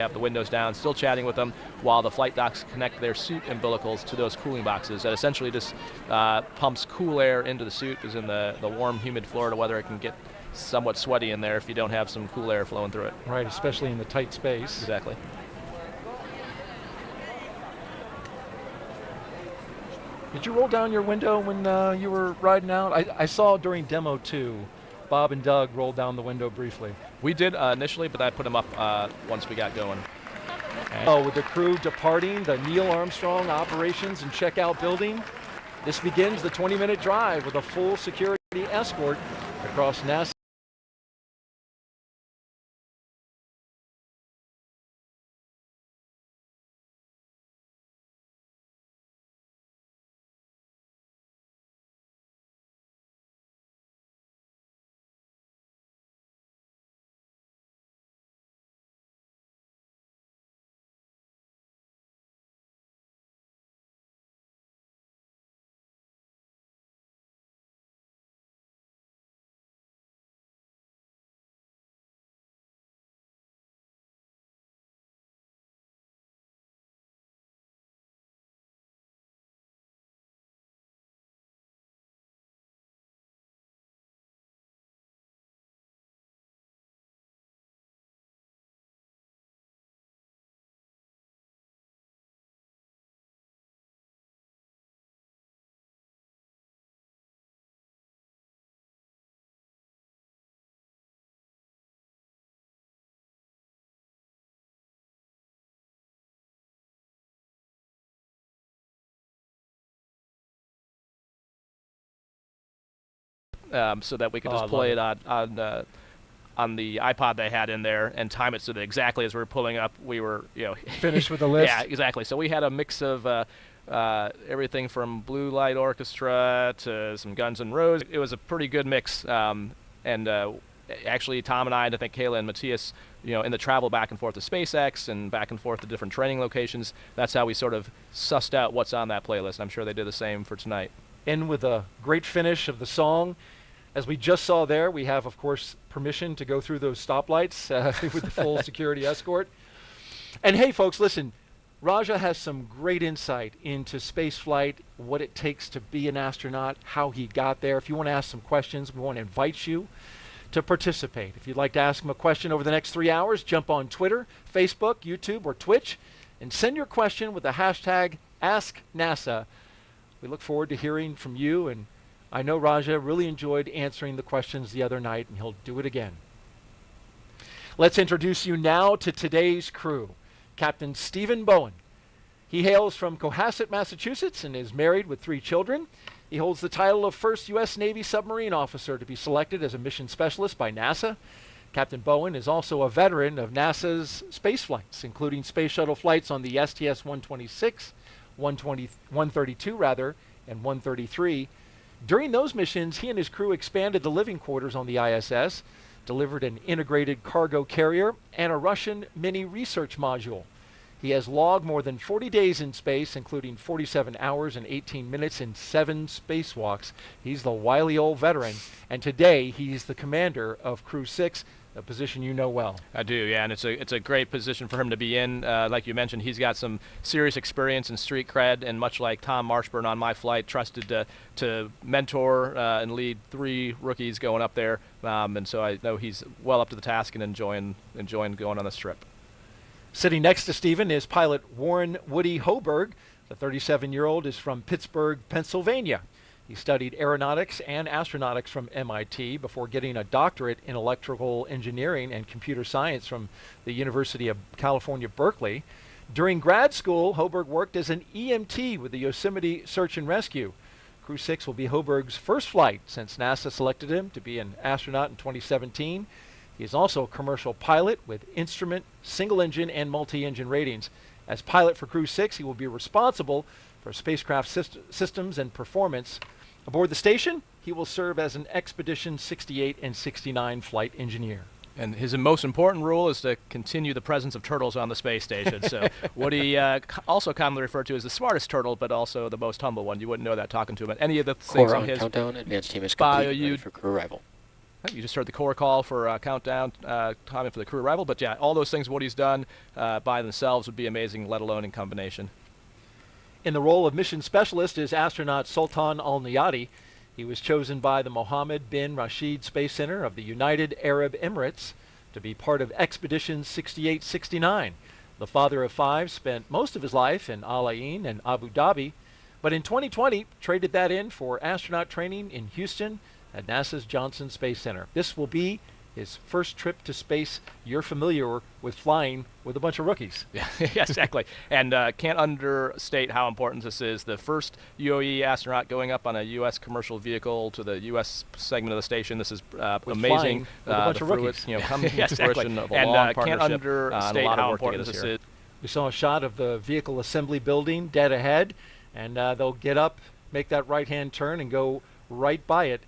have the windows down, still chatting with them while the flight docs connect their suit umbilicals to those cooling boxes. That essentially just pumps cool air into the suit, because in the warm, humid Florida weather, it can get somewhat sweaty in there if you don't have some cool air flowing through it. Right, especially in the tight space. Exactly. Did you roll down your window when you were riding out? I saw during demo 2, Bob and Doug rolled down the window briefly. We did initially, but I put them up once we got going. Oh, with the crew departing the Neil Armstrong Operations and Checkout Building, this begins the 20-minute drive with a full security escort across NASA. So that we could just play it on the iPod they had in there and time it so that exactly as we were pulling up, we were finished with the list. Yeah, exactly. So we had a mix of everything from Blue Light Orchestra to some Guns N' Roses. It was a pretty good mix. Actually, Tom and I think Kayla and Matthias, in the travel back and forth to SpaceX and back and forth to different training locations, that's how we sort of sussed out what's on that playlist. I'm sure they did the same for tonight. End with a great finish of the song. As we just saw there, we have, of course, permission to go through those stoplights with the full security escort. And hey, folks, listen, Raja has some great insight into spaceflight, what it takes to be an astronaut, how he got there. If you want to ask some questions, we want to invite you to participate. If you'd like to ask him a question over the next 3 hours, jump on Twitter, Facebook, YouTube, or Twitch, and send your question with the hashtag AskNASA. We look forward to hearing from you, and I know Raja really enjoyed answering the questions the other night, and he'll do it again. Let's introduce you now to today's crew. Captain Stephen Bowen. He hails from Cohasset, Massachusetts, and is married with 3 children. He holds the title of first U.S. Navy submarine officer to be selected as a mission specialist by NASA. Captain Bowen is also a veteran of NASA's space flights, including space shuttle flights on the STS-126, 132 rather, and 133. During those missions, he and his crew expanded the living quarters on the ISS, delivered an integrated cargo carrier, and a Russian mini research module. He has logged more than 40 days in space, including 47 hours and 18 minutes in 7 spacewalks. He's the wily old veteran, and today he's the commander of Crew 6, a position you know well. I do, yeah, and it's a great position for him to be in. Like you mentioned, he's got some serious experience and street cred, and much like Tom Marshburn on my flight, trusted to mentor and lead 3 rookies going up there, and so I know he's well up to the task and enjoying going on this trip. Sitting next to Stephen is pilot Warren Woody Hoberg. The 37-year-old is from Pittsburgh, Pennsylvania. He studied aeronautics and astronautics from MIT before getting a doctorate in electrical engineering and computer science from the University of California, Berkeley. During grad school, Hoberg worked as an EMT with the Yosemite Search and Rescue. Crew 6 will be Hoberg's first flight since NASA selected him to be an astronaut in 2017. He is also a commercial pilot with instrument, single-engine, and multi-engine ratings. As pilot for Crew 6, he will be responsible for spacecraft systems and performance. Aboard the station, he will serve as an Expedition 68 and 69 flight engineer. And his most important role is to continue the presence of turtles on the space station. So what he also commonly referred to as the smartest turtle, but also the most humble one. You wouldn't know that talking to him. But any of the things on his countdown, advanced team is complete, ready for crew arrival. You just heard the core call for countdown timing for the crew arrival. But yeah, all those things Woody's done by themselves would be amazing, let alone in combination. In the role of mission specialist is astronaut Sultan Al-Niyati. He was chosen by the Mohammed bin Rashid Space Center of the United Arab Emirates to be part of Expedition 6869. The father of five spent most of his life in Al Ain and Abu Dhabi, but in 2020 traded that in for astronaut training in Houston at NASA's Johnson Space Center. This will be his first trip to space. You're familiar with flying with a bunch of rookies. Yeah, exactly. And can't understate how important this is. The first UAE astronaut going up on a U.S. commercial vehicle to the U.S. segment of the station. This is amazing. With a bunch of rookies. Coming to fruition of a long partnership. Can't understate how important this is. We saw a shot of the vehicle assembly building dead ahead, and they'll get up, make that right-hand turn, and go right by it.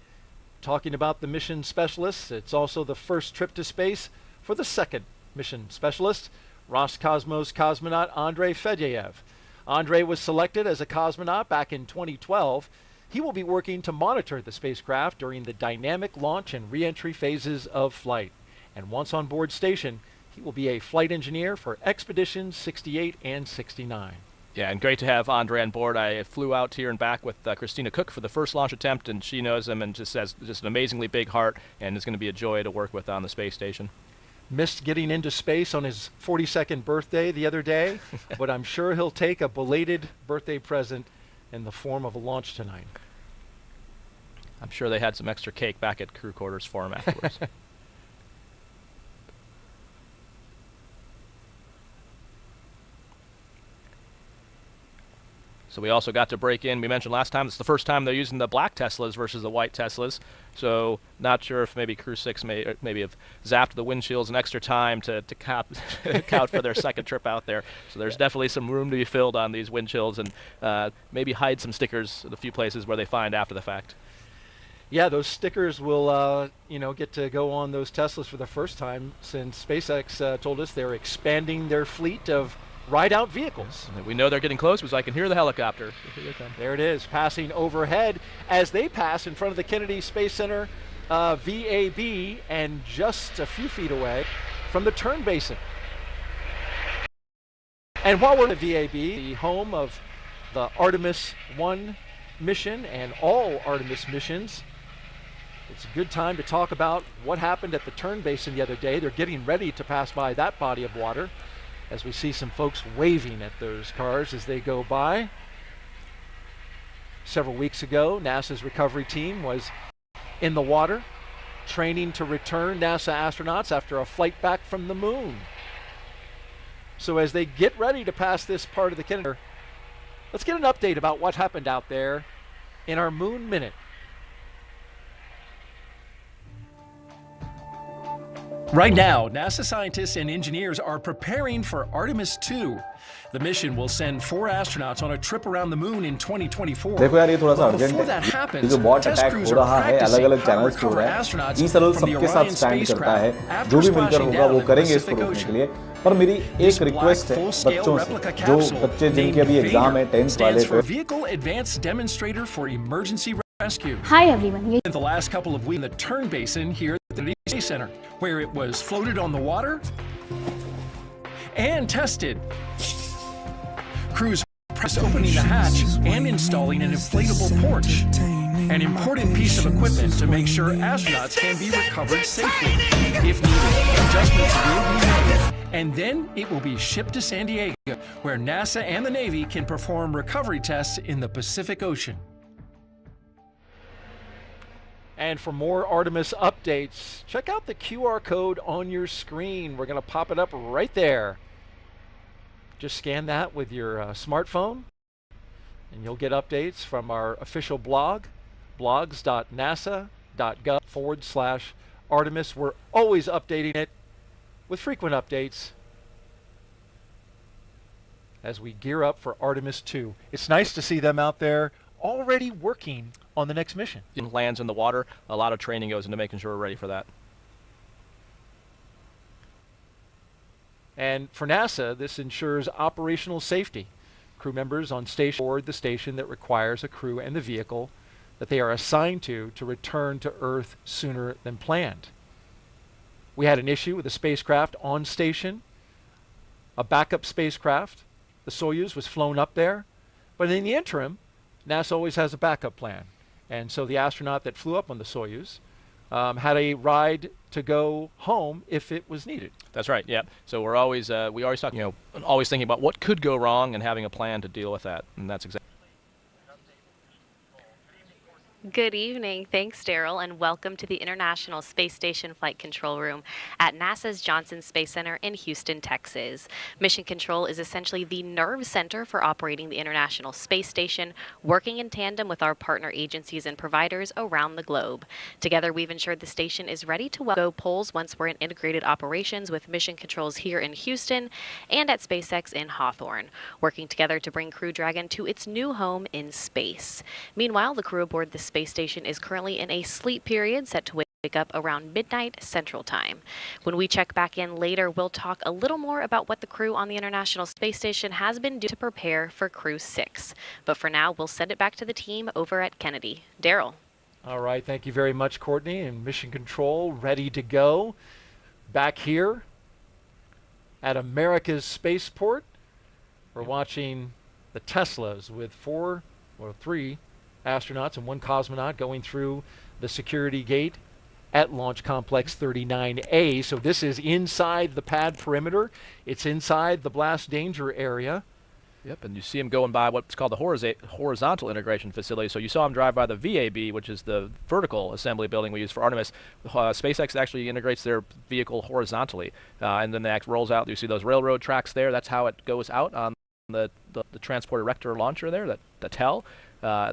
Talking about the mission specialists, it's also the first trip to space for the second mission specialist, Roscosmos cosmonaut Andrei Fedyaev. Andrei was selected as a cosmonaut back in 2012. He will be working to monitor the spacecraft during the dynamic launch and re-entry phases of flight. And once on board station, he will be a flight engineer for Expeditions 68 and 69. Yeah, and great to have Andre on board. I flew out here and back with Christina Cook for the first launch attempt, and she knows him and just has just an amazingly big heart, and is going to be a joy to work with on the space station. Missed getting into space on his 42nd birthday the other day, but I'm sure he'll take a belated birthday present in the form of a launch tonight. I'm sure they had some extra cake back at crew quarters for him afterwards. So we also got to break in. We mentioned last time, it's the first time they're using the black Teslas versus the white Teslas. So not sure if maybe Crew 6 maybe have zapped the windshields an extra time to count for their second trip out there. So there's definitely some room to be filled on these windshields, and maybe hide some stickers at a few places where they find after the fact. Yeah, those stickers will get to go on those Teslas for the first time since SpaceX told us they're expanding their fleet of ride-out vehicles. We know they're getting close because I can hear the helicopter. There it is, passing overhead as they pass in front of the Kennedy Space Center VAB, and just a few feet away from the turn basin. And while we're in the VAB, the home of the Artemis 1 mission and all Artemis missions, it's a good time to talk about what happened at the turn basin the other day. They're getting ready to pass by that body of water, as we see some folks waving at those cars as they go by. Several weeks ago, NASA's recovery team was in the water, training to return NASA astronauts after a flight back from the moon. So as they get ready to pass this part of the Kennedy, let's get an update about what happened out there in our Moon Minute. Right now, NASA scientists and engineers are preparing for Artemis 2. The mission will send 4 astronauts on a trip around the moon in 2024. देखो यार ये थोड़ा सा But urgent before that है। happens, ये जो bot test attack crews हो are रहा है practicing अलग-अलग how to चैनल्स पे हो recover रहा है। astronauts ईसरल from the सबके साथ Orion स्टैंड करता है, spacecraft after जो भी मिलकर splashing होगा down वो in the करेंगे इसको Pacific रोकने के Ocean. लिए। पर मेरी This एक रिक्वेस्ट black है full-scale बच्चों से, replica जो capsule बच्चे जिनके named अभी एग्जाम है Vader 10th वाले stands for पे, Vehicle Advanced Demonstrator for Emergency Rescue. Hi everyone. In the last couple of weeks in the turn basin here at the Space Center, where it was floated on the water and tested. Crews pressed opening the hatch and installing an inflatable porch, an important piece of equipment to make sure astronauts can be recovered safely. If needed, adjustments will be made, and then it will be shipped to San Diego, where NASA and the Navy can perform recovery tests in the Pacific Ocean. And for more Artemis updates, check out the QR code on your screen. We're going to pop it up right there. Just scan that with your smartphone, and you'll get updates from our official blog, blogs.nasa.gov/Artemis. We're always updating it with frequent updates as we gear up for Artemis 2. It's nice to see them out there already working on the next mission. Lands in the water, a lot of training goes into making sure we're ready for that. And for NASA, this ensures operational safety. Crew members on station board the station that requires a crew and the vehicle that they are assigned to return to Earth sooner than planned. We had an issue with the spacecraft on station, a backup spacecraft. The Soyuz was flown up there, but in the interim, NASA always has a backup plan. And so the astronaut that flew up on the Soyuz had a ride to go home if it was needed. That's right. Yeah. So we always talk, always thinking about what could go wrong and having a plan to deal with that. And that's exactly. Good evening. Thanks, Daryl, and welcome to the International Space Station Flight Control Room at NASA's Johnson Space Center in Houston, Texas. Mission Control is essentially the nerve center for operating the International Space Station, working in tandem with our partner agencies and providers around the globe. Together, we've ensured the station is ready to go polls once we're in integrated operations with Mission Controls here in Houston and at SpaceX in Hawthorne, working together to bring Crew Dragon to its new home in space. Meanwhile, the crew aboard the space station is currently in a sleep period set to wake up around midnight Central Time. When we check back in later, we'll talk a little more about what the crew on the International Space Station has been doing to prepare for Crew 6. But for now, we'll send it back to the team over at Kennedy. Daryl. All right, thank you very much, Courtney. And Mission Control ready to go. Back here at America's Spaceport, we're watching the Teslas with three astronauts and one cosmonaut going through the security gate at Launch Complex 39A. So this is inside the pad perimeter. It's inside the blast danger area. Yep, and you see him going by what's called the horizontal integration facility. So you saw him drive by the VAB, which is the vertical assembly building we use for Artemis. SpaceX actually integrates their vehicle horizontally, and then that rolls out. You see those railroad tracks there. That's how it goes out on the transport erector launcher there, the TEL.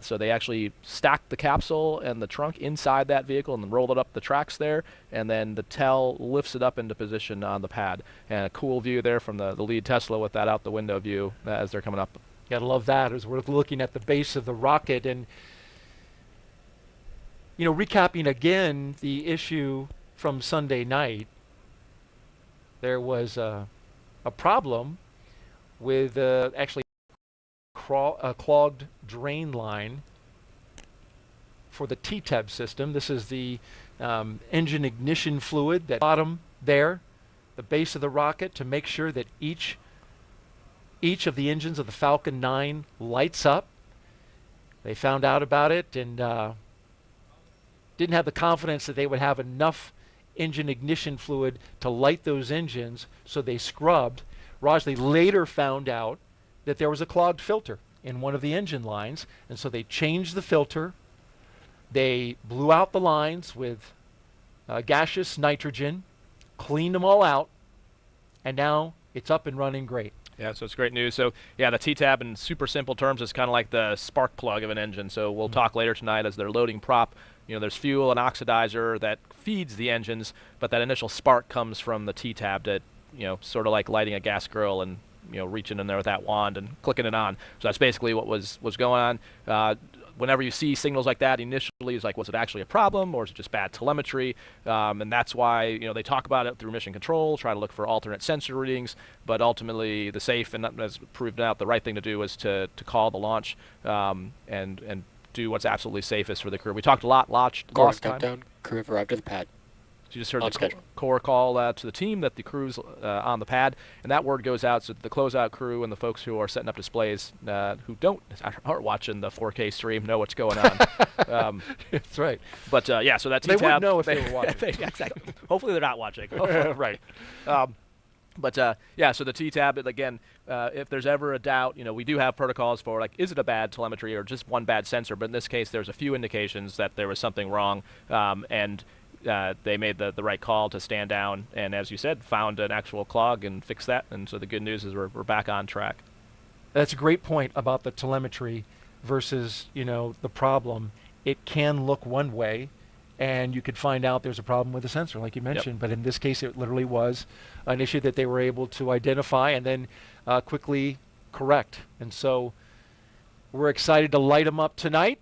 So they actually stacked the capsule and the trunk inside that vehicle and then rolled it up the tracks there, and then the TEL lifts it up into position on the pad. And a cool view there from the lead Tesla with that out the window view as they're coming up. You gotta love that as we're looking at the base of the rocket. And recapping again the issue from Sunday night, there was a problem with actually a clogged drain line for the TTAB system. This is the engine ignition fluid that bottom there, the base of the rocket, to make sure that each of the engines of the Falcon 9 lights up. They found out about it and didn't have the confidence that they would have enough engine ignition fluid to light those engines, so they scrubbed. They later found out that there was a clogged filter in one of the engine lines, and so they changed the filter. They blew out the lines with gaseous nitrogen, cleaned them all out, and now it's up and running great. Yeah, so it's great news. So yeah, the TTAB in super simple terms is kind of like the spark plug of an engine. So we'll talk later tonight as they're loading prop. There's fuel and oxidizer that feeds the engines, but that initial spark comes from the TTAB that, sort of like lighting a gas grill and reaching in there with that wand and clicking it on. So that's basically what was going on. Whenever you see signals like that, initially it's like, was it actually a problem or is it just bad telemetry? And that's why they talk about it through mission control, try to look for alternate sensor readings, but ultimately the safe and as proved out, the right thing to do is to call the launch and do what's absolutely safest for the crew. We talked a lot last time. Countdown. Crew have arrived at the pad. So you just heard the core call to the team that the crew's on the pad, and that word goes out so the closeout crew and the folks who are setting up displays who aren't watching the 4K stream know what's going on. That's right. But yeah, so that they TTAB, would know if they were watching. Exactly. Hopefully they're not watching. Right. But yeah, so the TTAB, again, if there's ever a doubt, we do have protocols for, like, is it a bad telemetry or just one bad sensor? But in this case, there's a few indications that there was something wrong, and they made the right call to stand down, and as you said, found an actual clog and fixed that. And so the good news is we're back on track. That's a great point about the telemetry versus, the problem. It can look one way, and you could find out there's a problem with the sensor, like you mentioned. Yep. But in this case, it literally was an issue that they were able to identify and then quickly correct. And so we're excited to light them up tonight.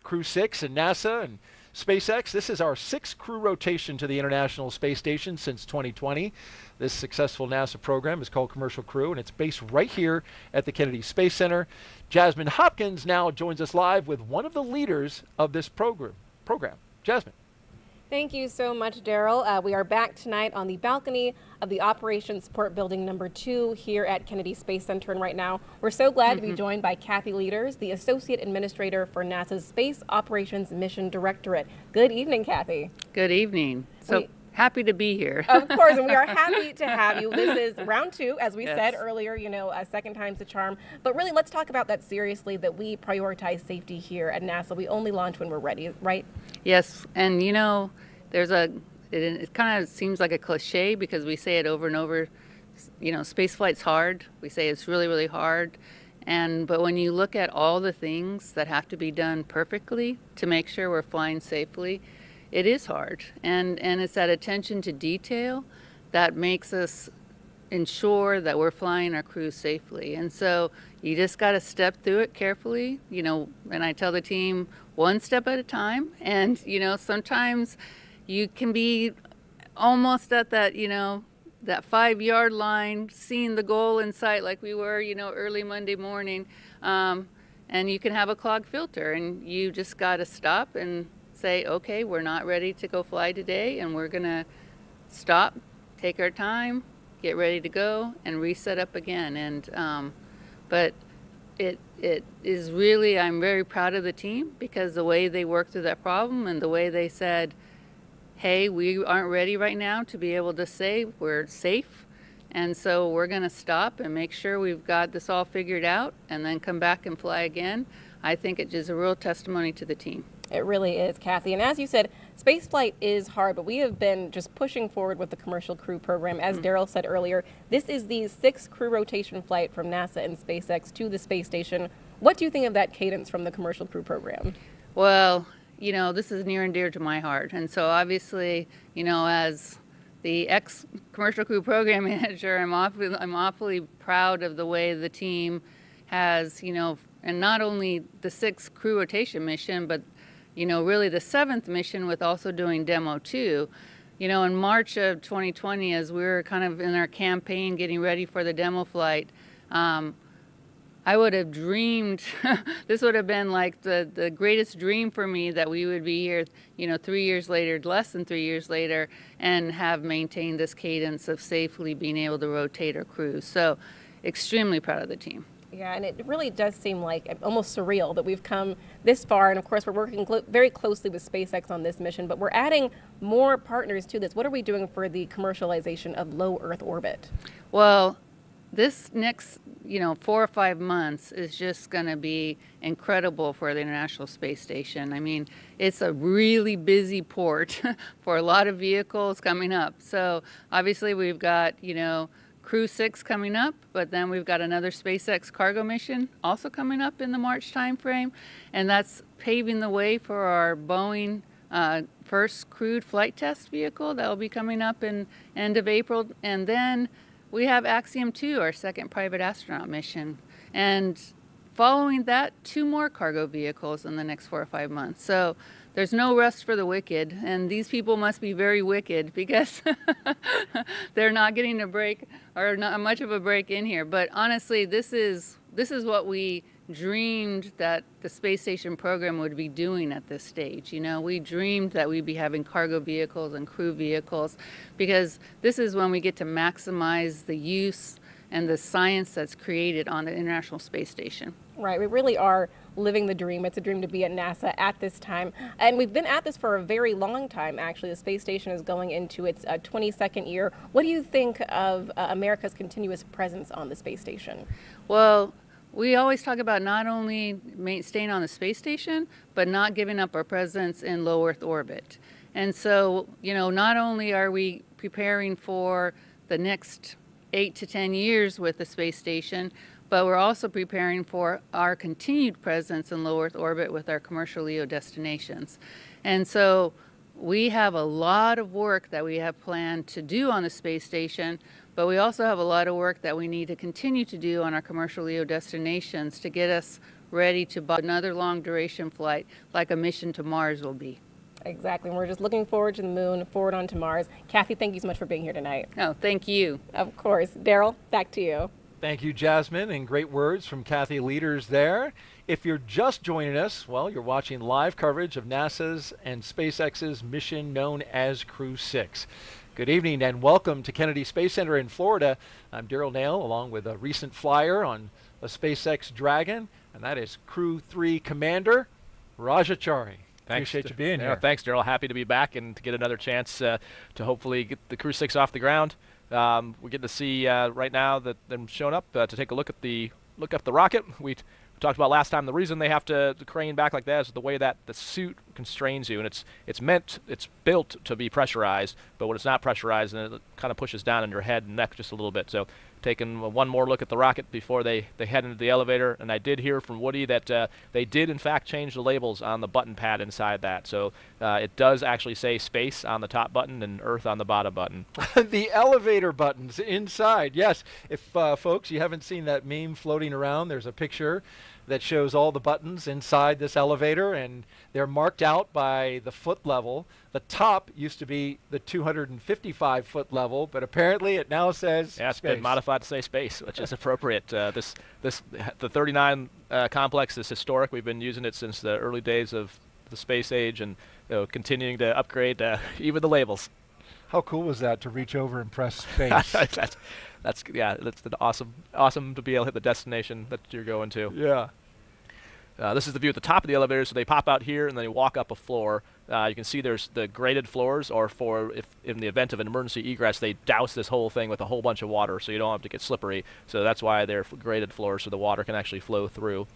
Crew 6 and NASA and SpaceX, this is our 6th crew rotation to the International Space Station since 2020. This successful NASA program is called Commercial Crew, and it's based right here at the Kennedy Space Center. Jasmine Hopkins now joins us live with one of the leaders of this program. Jasmine. Thank you so much, Daryl. We are back tonight on the balcony of the Operations Support Building number 2 here at Kennedy Space Center. And right now, we're so glad to be joined by Kathy Leaders, the Associate Administrator for NASA's Space Operations Mission Directorate. Good evening, Kathy. Good evening. So happy to be here. Of course, and we are happy to have you. This is round 2, as we Yes. said earlier, a second time's the charm. But really, let's talk about that seriously, that we prioritize safety here at NASA. We only launch when we're ready, right? Yes, and it kind of seems like a cliche because we say it over and over. Space flight's hard. We say it's really, really hard. But when you look at all the things that have to be done perfectly to make sure we're flying safely, it is hard. And it's that attention to detail that makes us ensure that we're flying our crews safely. And so you just got to step through it carefully, and I tell the team one step at a time. And, sometimes you can be almost at that, that 5-yard line, seeing the goal in sight like we were, early Monday morning. And you can have a clogged filter, and you just got to stop and say, okay, we're not ready to go fly today, and we're going to stop, take our time, get ready to go, and reset up again. But it is really, I'm very proud of the team because the way they worked through that problem and the way they said, hey, we aren't ready right now to be able to say we're safe. And so we're going to stop and make sure we've got this all figured out and then come back and fly again. I think it is a real testimony to the team. It really is, Kathy. And as you said, spaceflight is hard, but we have been just pushing forward with the Commercial Crew program. As Daryl said earlier, this is the 6th crew rotation flight from NASA and SpaceX to the space station. What do you think of that cadence from the Commercial Crew program? Well, this is near and dear to my heart. And so obviously, as the ex-Commercial Crew program manager, I'm awfully proud of the way the team has, and not only the 6th crew rotation mission, but really the 7th mission with also doing Demo 2. In March of 2020, as we were kind of in our campaign getting ready for the demo flight, I would have dreamed, this would have been like the greatest dream for me that we would be here, 3 years later, less than 3 years later, and have maintained this cadence of safely being able to rotate our crews. So extremely proud of the team. Yeah, and it really does seem like almost surreal that we've come this far. And of course, we're working very closely with SpaceX on this mission, but we're adding more partners to this. What are we doing for the commercialization of low Earth orbit? Well, this next, 4 or 5 months is just going to be incredible for the International Space Station. I mean, it's a really busy port for a lot of vehicles coming up. So obviously we've got, Crew 6 coming up, but then we've got another SpaceX cargo mission also coming up in the March timeframe, and that's paving the way for our Boeing first crewed flight test vehicle that will be coming up in end of April, and then we have Axiom 2, our second private astronaut mission, and following that, 2 more cargo vehicles in the next 4 or 5 months. So there's no rest for the wicked, and these people must be very wicked because they're not getting a break or not much of a break in here. But honestly, this is what we dreamed that the space station program would be doing at this stage. We dreamed that we'd be having cargo vehicles and crew vehicles because this is when we get to maximize the use and the science that's created on the International Space Station. Right, we really are living the dream. It's a dream to be at NASA at this time. And we've been at this for a very long time, actually. The space station is going into its 22nd year. What do you think of America's continuous presence on the space station? Well, we always talk about not only staying on the space station, but not giving up our presence in low Earth orbit. And so, not only are we preparing for the next 8 to 10 years with the space station, but we're also preparing for our continued presence in low Earth orbit with our commercial LEO destinations. And so we have a lot of work that we have planned to do on the space station, but we also have a lot of work that we need to continue to do on our commercial LEO destinations to get us ready to another long duration flight like a mission to Mars will be. Exactly. And we're just looking forward to the moon, forward onto Mars. Kathy, thank you so much for being here tonight. Oh, thank you. Of course. Daryl, back to you. Thank you, Jasmine, and great words from Kathy Leaders there. If you're just joining us, well, you're watching live coverage of NASA's and SpaceX's mission known as Crew 6. Good evening and welcome to Kennedy Space Center in Florida. I'm Daryl Nail, along with a recent flyer on a SpaceX Dragon, and that is Crew 3 Commander Rajachari. Appreciate you being here. Thanks, Daryl. Happy to be back and to get another chance to hopefully get the Crew 6 off the ground. We're getting to see right now that them showing up to take a look at the rocket. We talked about last time the reason they have to crane back like that is the way that the suit constrains you, and it's built to be pressurized, but when it's not pressurized, then it kind of pushes down on your head and neck just a little bit. So taking one more look at the rocket before they head into the elevator, and I did hear from Woody that they did in fact change the labels on the button pad inside that, so it does actually say space on the top button and Earth on the bottom button. The elevator buttons inside, yes. If folks, you haven't seen that meme floating around, there's a picture that shows all the buttons inside this elevator, and they're marked out by the foot level. The top used to be the 255-foot level, but apparently it now says it's space. been modified to say space, which is appropriate. The 39 complex is historic. We've been using it since the early days of the space age, and continuing to upgrade even the labels. How cool was that to reach over and press space? That's an awesome to be able to hit the destination that you're going to. Yeah. This is the view at the top of the elevator, so they pop out here and then they walk up a floor. You can see there's the graded floors, or if in the event of an emergency egress, they douse this whole thing with a whole bunch of water so you don't have to get slippery. So that's why they're graded floors, so the water can actually flow through.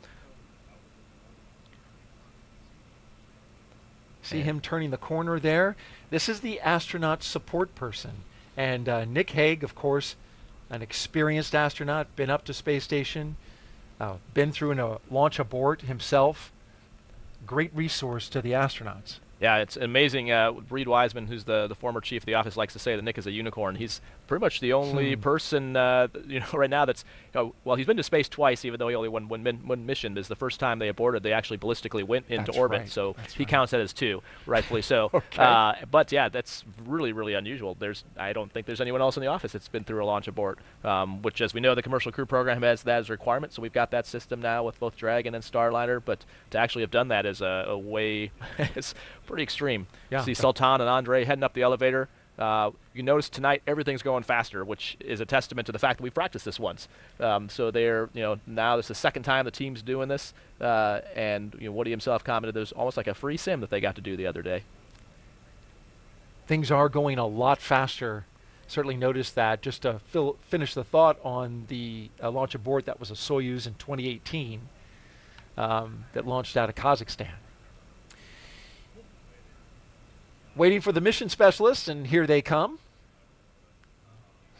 See him turning the corner there? This is the astronaut support person. And Nick Hague, of course, an experienced astronaut, been up to space station, been through a launch abort himself. Great resource to the astronauts. Yeah, it's amazing. Reed Wiseman, who's the former chief of the office, likes to say that Nick is a unicorn. He's pretty much the only person, right now that's, well, he's been to space twice, even though he only won one mission. This is the first time they aborted. They actually ballistically went into orbit, right. so he counts that as two, rightfully so. Okay. But yeah, that's really, really unusual. I don't think there's anyone else in the office that's been through a launch abort, which, as we know, the commercial crew program has that as a requirement. So we've got that system now with both Dragon and Starliner. But to actually have done that is a way, it's pretty extreme. Yeah. See Sultan and Andre heading up the elevator. You notice tonight everything's going faster, which is a testament to the fact that we've practiced this once. So they're, now this is the second time the team's doing this, and Woody himself commented there's almost like a free sim that they got to do the other day. Things are going a lot faster. Certainly noticed that. Just to finish the thought on the launch abort, that was a Soyuz in 2018 that launched out of Kazakhstan. Waiting for the mission specialists, and here they come.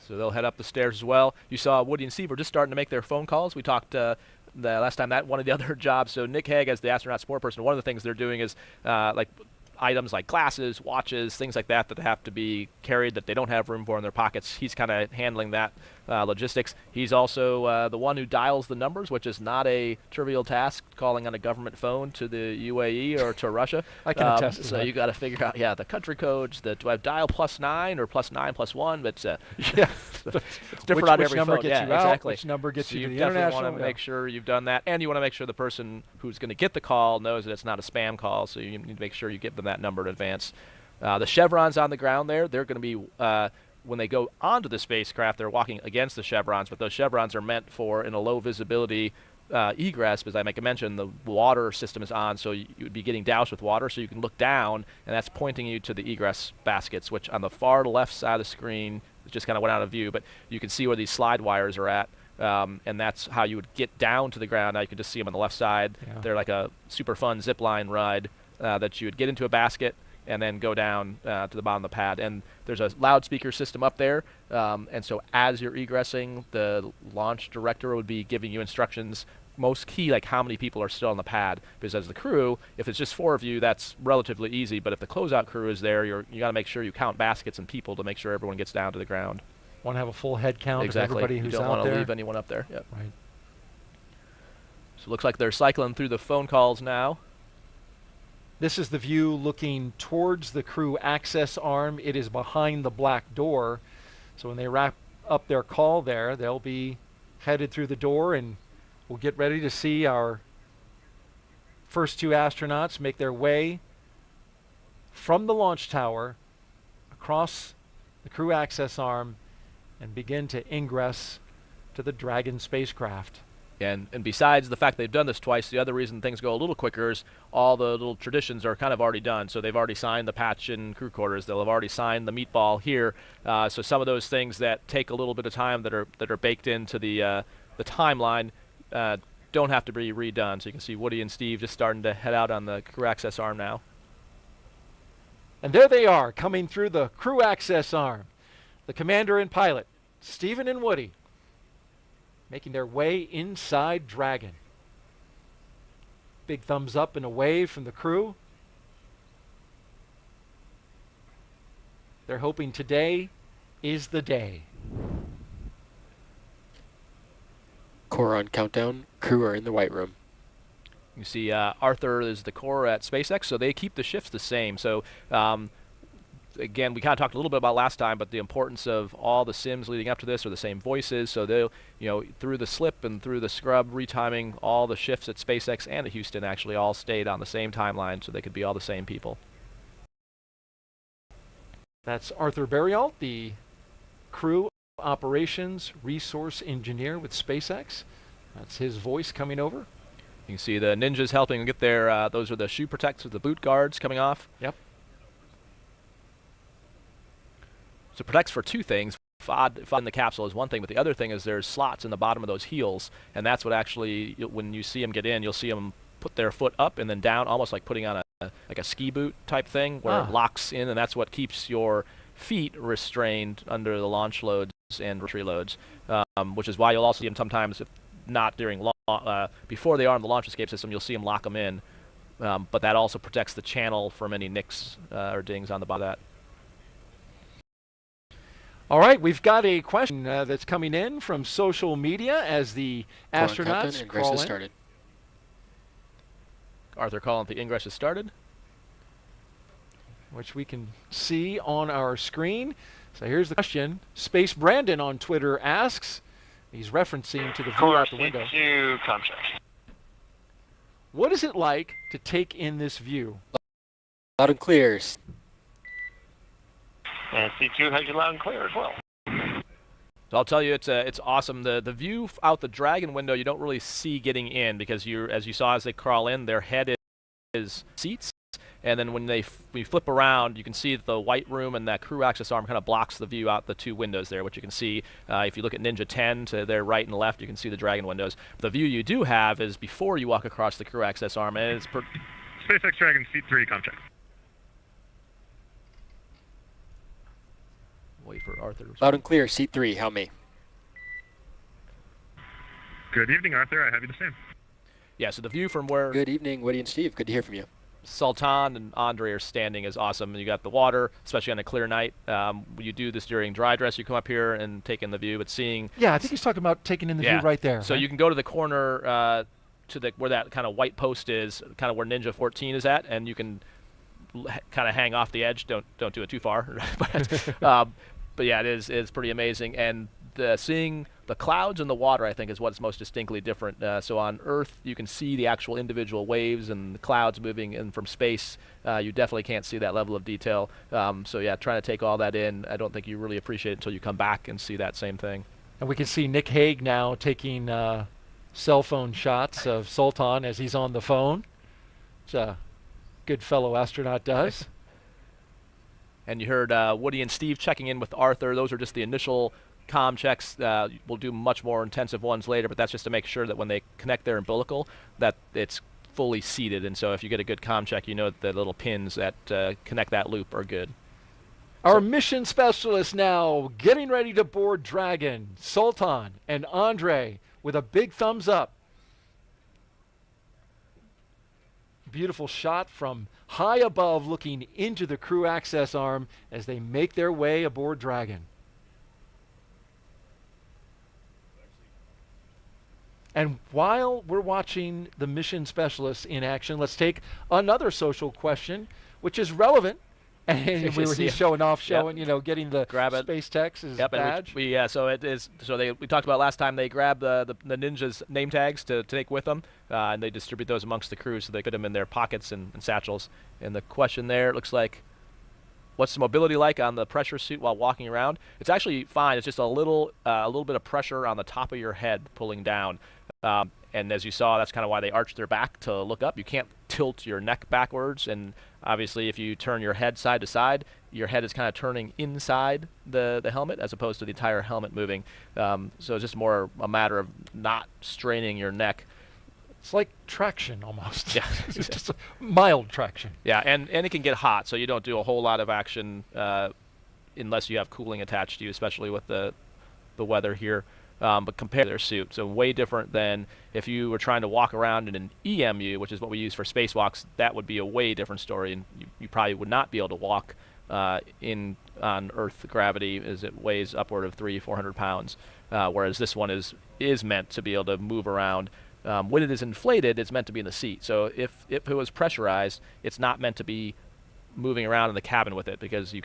So they'll head up the stairs as well. You saw Woody and Steve were just starting to make their phone calls. We talked the last time that one of the other jobs. So Nick Hague, as the astronaut support person, one of the things they're doing is like items like glasses, watches, things like that have to be carried that they don't have room for in their pockets. He's kind of handling that logistics. He's also the one who dials the numbers, which is not a trivial task, calling on a government phone to the UAE or to Russia. I can attest to so that. you got to figure out, the country codes. Do I dial +9 or +9+1? But Yeah. it's different on which every number phone. gets Yeah, you out, exactly. which number gets So you you to the definitely international. want to make sure you've done that, and you want to make sure the person who's going to get the call knows that it's not a spam call. So you need to make sure you give them that number in advance. The chevrons on the ground there, they're going to be when they go onto the spacecraft, they're walking against the chevrons, but those chevrons are meant for in a low visibility egress, because I make a mention the water system is on, so you would be getting doused with water, so you can look down, and that's pointing you to the egress baskets, which on the far left side of the screen, it just kind of went out of view, but you can see where these slide wires are at, and that's how you would get down to the ground. Now you can just see them on the left side. Yeah. They're like a super fun zip line ride that you would get into a basket and then go down to the bottom of the pad. And there's a loudspeaker system up there, and so as you're egressing, the launch director would be giving you instructions, most key, like how many people are still on the pad, because as the crew, if it's just 4 of you, that's relatively easy, but if the closeout crew is there, you got to make sure you count baskets and people to make sure everyone gets down to the ground. Want to have a full head count Exactly. of everybody who's you don't out want to there. leave anyone up there. Yep. Right. So it looks like they're cycling through the phone calls now. This is the view looking towards the crew access arm. It is behind the black door. So when they wrap up their call there, they'll be headed through the door, and we'll get ready to see our first two astronauts make their way from the launch tower across the crew access arm and begin to ingress to the Dragon spacecraft. And besides the fact they've done this twice, the other reason things go a little quicker is all the little traditions are kind of already done. So they've already signed the patch in crew quarters. They'll have already signed the meatball here. So some of those things that take a little bit of time that are baked into the timeline don't have to be redone. So you can see Woody and Steve just starting to head out on the crew access arm now. And there they are, coming through the crew access arm. The commander and pilot, Stephen and Woody, making their way inside Dragon. Big thumbs up and a wave from the crew. They're hoping today is the day. Core on countdown. Crew are in the white room. You see Arthur is the core at SpaceX, so they keep the shifts the same. So again, we kind of talked a little bit about last time, but the importance of all the sims leading up to this are the same voices. So they'll, through the slip and through the scrub, retiming all the shifts at SpaceX and at Houston actually all stayed on the same timeline, so they could be all the same people. That's Arthur Berrialt, the crew operations resource engineer with SpaceX. That's his voice coming over. You can see the ninjas helping get their, those are the shoe protectors, the boot guards coming off. Yep. So it protects for two things. FOD in the capsule is one thing, but the other thing is there's slots in the bottom of those heels, and that's what actually, when you see them get in, you'll see them put their foot up and then down, almost like putting on like a ski boot type thing, where it locks in, and that's what keeps your feet restrained under the launch loads and entry loads, which is why you'll also see them sometimes, if not during before they are on the launch escape system, you'll see them lock them in, but that also protects the channel from any nicks or dings on the bottom of that. All right, we've got a question that's coming in from social media as the astronauts crawl in. Started. Arthur calling the ingress has started, which we can see on our screen. So here's the question. Space Brandon on Twitter asks, he's referencing to the view out the window. What is it like to take in this view? Loud and clear. And C2 has you loud and clear as well. So I'll tell you, it's awesome. The view out the Dragon window you don't really see getting in, because as you saw as they crawl in, their head is seats, and then when you flip around, you can see that the white room and that crew access arm kind of blocks the view out the two windows there, which you can see if you look at Ninja 10 to their right and left, you can see the Dragon windows. The view you do have is before you walk across the crew access arm, and it's SpaceX Dragon Seat 3 contract. Wait for Arthur. Loud and clear, seat 3, how me? Good evening, Arthur. I have you the same. Yeah, so the view from where Good evening, Woody and Steve. Good to hear from you. Sultan and Andre are standing is awesome. And you got the water, especially on a clear night. You do this during dry dress. You come up here and take in the view, but seeing... Yeah, I think he's talking about taking in the view right there. So right? You can go to the corner to where that kind of white post is, kind of where Ninja 14 is at, and you can kind of hang off the edge. Don't do it too far. But yeah, it's pretty amazing, and seeing the clouds and the water, I think, is what's most distinctly different. So on Earth, you can see the actual individual waves and the clouds moving in from space. You definitely can't see that level of detail. So yeah, trying to take all that in, I don't think you really appreciate it until you come back and see that same thing. And we can see Nick Hague now taking cell phone shots of Sultan as he's on the phone, which a good fellow astronaut does. And you heard Woody and Steve checking in with Arthur. Those are just the initial comm checks. We'll do much more intensive ones later, but that's just to make sure that when they connect their umbilical, that it's fully seated. And so if you get a good comm check, you know that the little pins that connect that loop are good. Our mission specialists now getting ready to board Dragon, Sultan and Andre with a big thumbs up. Beautiful shot from high above looking into the crew access arm as they make their way aboard Dragon. And while we're watching the mission specialists in action, let's take another social question, which is relevant. And he's showing off, getting the Grab it. SpaceX Yep, badge. And yeah, so it is. So we talked about last time they grab the ninjas' name tags to take with them, and they distribute those amongst the crew so they put them in their pockets and satchels. And the question there, it looks like, what's the mobility like on the pressure suit while walking around? It's actually fine. It's just a little bit of pressure on the top of your head pulling down. And as you saw, that's kind of why they arched their back to look up. You can't tilt your neck backwards, and obviously if you turn your head side to side, your head is kind of turning inside the helmet as opposed to the entire helmet moving. So it's just more a matter of not straining your neck. It's like traction almost. Yeah. It's just a mild traction. Yeah, and it can get hot, so you don't do a whole lot of action unless you have cooling attached to you, especially with the weather here. But compare their suit, so way different than if you were trying to walk around in an EMU, which is what we use for spacewalks. That would be a way different story, and you probably would not be able to walk on Earth gravity, as it weighs upward of 300-400 pounds, whereas this one is meant to be able to move around. When it is inflated, it's meant to be in the seat. So if it was pressurized, it's not meant to be moving around in the cabin with it, because you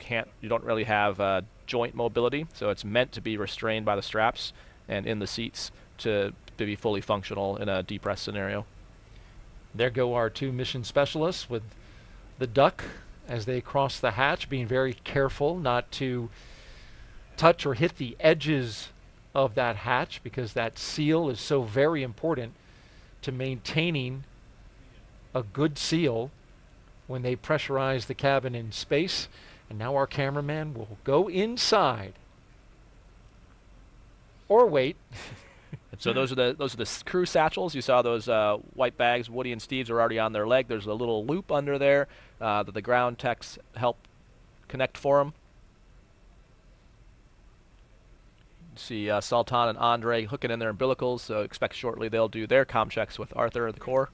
don't really have joint mobility. So it's meant to be restrained by the straps and in the seats to be fully functional in a depressed scenario. There go our two mission specialists with the duck as they cross the hatch, being very careful not to touch or hit the edges of that hatch, because that seal is so very important to maintaining a good seal when they pressurize the cabin in space. And now our cameraman will go inside. Or wait. So those are the crew satchels. You saw those white bags. Woody and Steve's are already on their leg. There's a little loop under there that the ground techs help connect for them. See Sultan and Andre hooking in their umbilicals, so expect shortly they'll do their comm checks with Arthur at the core.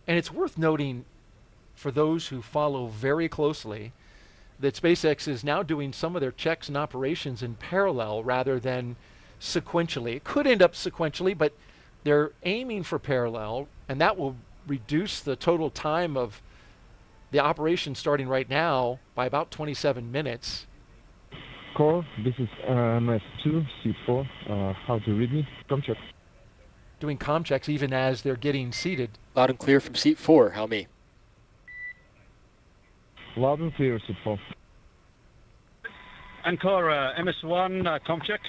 And it's worth noting, for those who follow very closely, that SpaceX is now doing some of their checks and operations in parallel rather than sequentially. It could end up sequentially, but they're aiming for parallel, and that will reduce the total time of the operation starting right now by about 27 minutes. Core, this is MS2, C4. How to read me? Com check. Doing comm checks even as they're getting seated. Loud and clear from seat 4. How me? Loud and clear, seat 4. And Core, MS1, com check.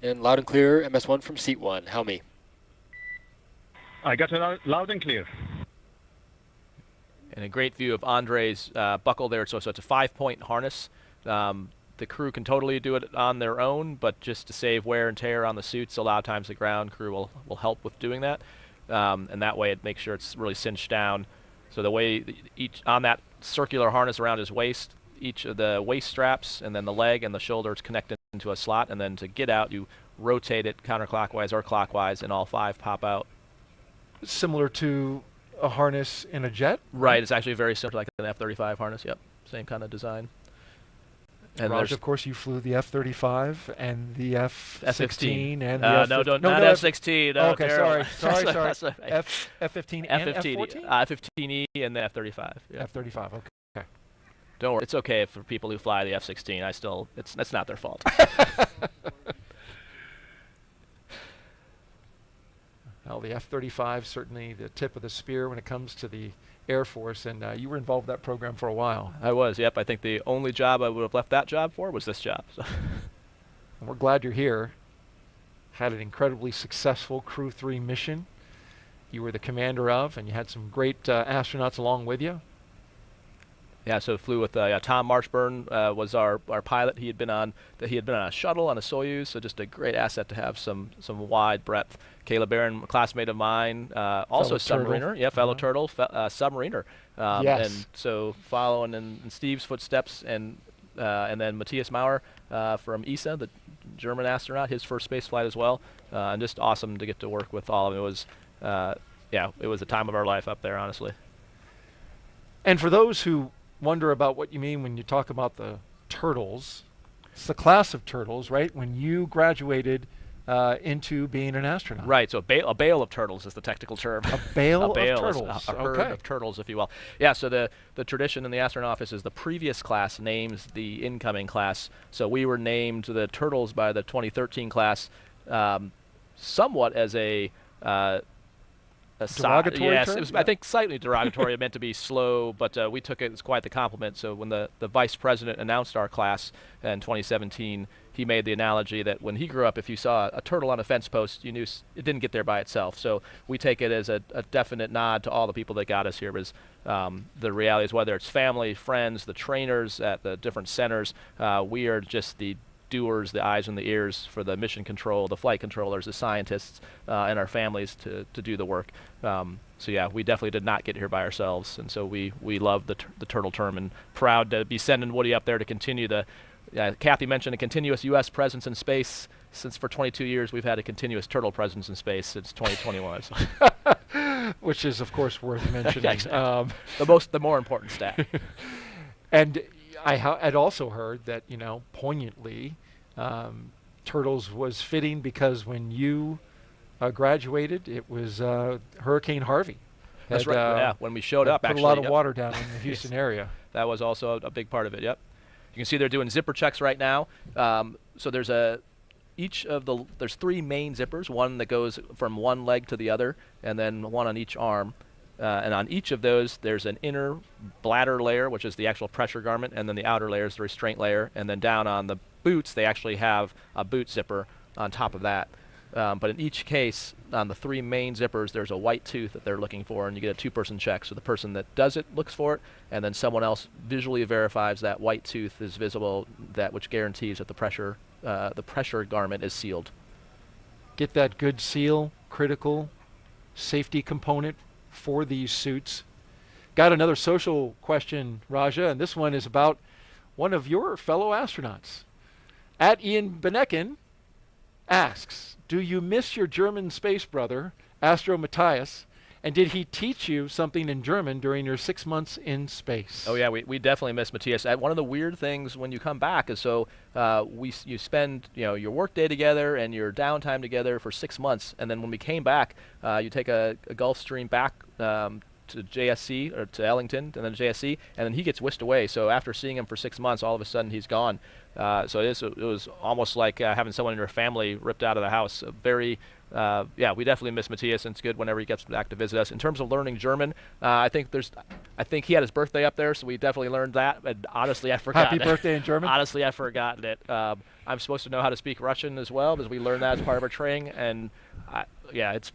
And loud and clear, MS1 from seat 1. How me? I got it loud and clear. And a great view of Andre's buckle there. So it's a 5-point harness. The crew can totally do it on their own, but just to save wear and tear on the suits, a lot of times the ground crew will help with doing that. And that way it makes sure it's really cinched down. So the way on that circular harness around his waist, each of the waist straps and then the leg and the shoulder is connected into a slot, and then to get out you rotate it counterclockwise or clockwise and all 5 pop out. Similar to a harness in a jet? Right, it's actually very similar, like an F-35 harness. Yep, same kind of design. And Raj, of course, you flew the F-35 and the F-16 and the F-15. Not F-16. No, okay, sorry. F-15 and F-15. F-14? F-15E and then F-35. Yeah. F-35, okay. Don't worry, it's okay for people who fly the F-16. That's not their fault. Well, the F-35 certainly the tip of the spear when it comes to the Air Force, and you were involved in that program for a while. I was, yep. I think the only job I would have left that job for was this job. So. And we're glad you're here. Had an incredibly successful Crew 3 mission you were the commander of, and you had some great astronauts along with you. Yeah, so flew with Tom Marshburn was our pilot. He had been on a shuttle on a Soyuz, so just a great asset to have some wide breadth. Caleb Barron, a classmate of mine, also submariner. Yeah, fellow turtle, submariner. Yes. And so following in Steve's footsteps, and then Matthias Maurer from ESA, the German astronaut, his first space flight as well. And just awesome to get to work with all of them. It was, it was the time of our life up there, honestly. And for those who wonder about what you mean when you talk about the turtles, It's the class of turtles, right? When you graduated into being an astronaut. Right, so a bale of turtles is the technical term. A bale A bale of is turtles. a herd Okay. of turtles, if you will. Yeah, so the tradition in the astronaut office is the previous class names the incoming class. So we were named the turtles by the 2013 class, somewhat as a derogatory yes, term? it was, Yeah. I think slightly derogatory. It meant to be slow, but we took it as quite the compliment. So when the vice president announced our class in 2017, he made the analogy that when he grew up, if you saw a turtle on a fence post, you knew it didn't get there by itself. So we take it as a definite nod to all the people that got us here. Because the reality is, whether it's family, friends, the trainers at the different centers, we are just the doers, the eyes and the ears for the mission control, the flight controllers, the scientists, and our families to do the work. So yeah, we definitely did not get here by ourselves, and so we love the turtle term, and proud to be sending Woody up there to continue the. Kathy mentioned a continuous U.S. presence in space. Since for 22 years we've had a continuous turtle presence in space since 2021. So. Which is, of course, worth mentioning. Exactly. The more important stat. And I'd also heard that, poignantly, turtles was fitting because when you graduated, it was Hurricane Harvey. That's right. Yeah, when we showed up, put actually, a lot of water down in the Houston area. That was also a big part of it. Yep. You can see they're doing zipper checks right now. So there's there's 3 main zippers, one that goes from one leg to the other, and then one on each arm. And on each of those, there's an inner bladder layer, which is the actual pressure garment, and then the outer layer is the restraint layer. And then down on the boots, they actually have a boot zipper on top of that. But in each case, on the 3 main zippers, there's a white tooth that they're looking for, and you get a 2-person check. So the person that does it looks for it, and then someone else visually verifies that white tooth is visible, which guarantees that the pressure garment is sealed. Get that good seal, critical safety component for these suits. Got another social question, Raja, and this one is about one of your fellow astronauts. At Ian Benecken asks, do you miss your German space brother, Astro Matthias, and did he teach you something in German during your 6 months in space? Oh yeah, we definitely miss Matthias. One of the weird things when you come back is you spend your work day together and your downtime together for 6 months, and then when we came back, you take a Gulfstream back to JSC or to Ellington and then JSC, and then he gets whisked away. So after seeing him for 6 months, all of a sudden he's gone. So it was almost like having someone in your family ripped out of the house. We definitely miss Matthias, and it's good whenever he gets back to visit us. In terms of learning German, I think he had his birthday up there, so we definitely learned that. And honestly, I forgot. Happy birthday in German? Honestly, I've forgotten it. I'm supposed to know how to speak Russian as well, because we learned that as part of our training. And it's.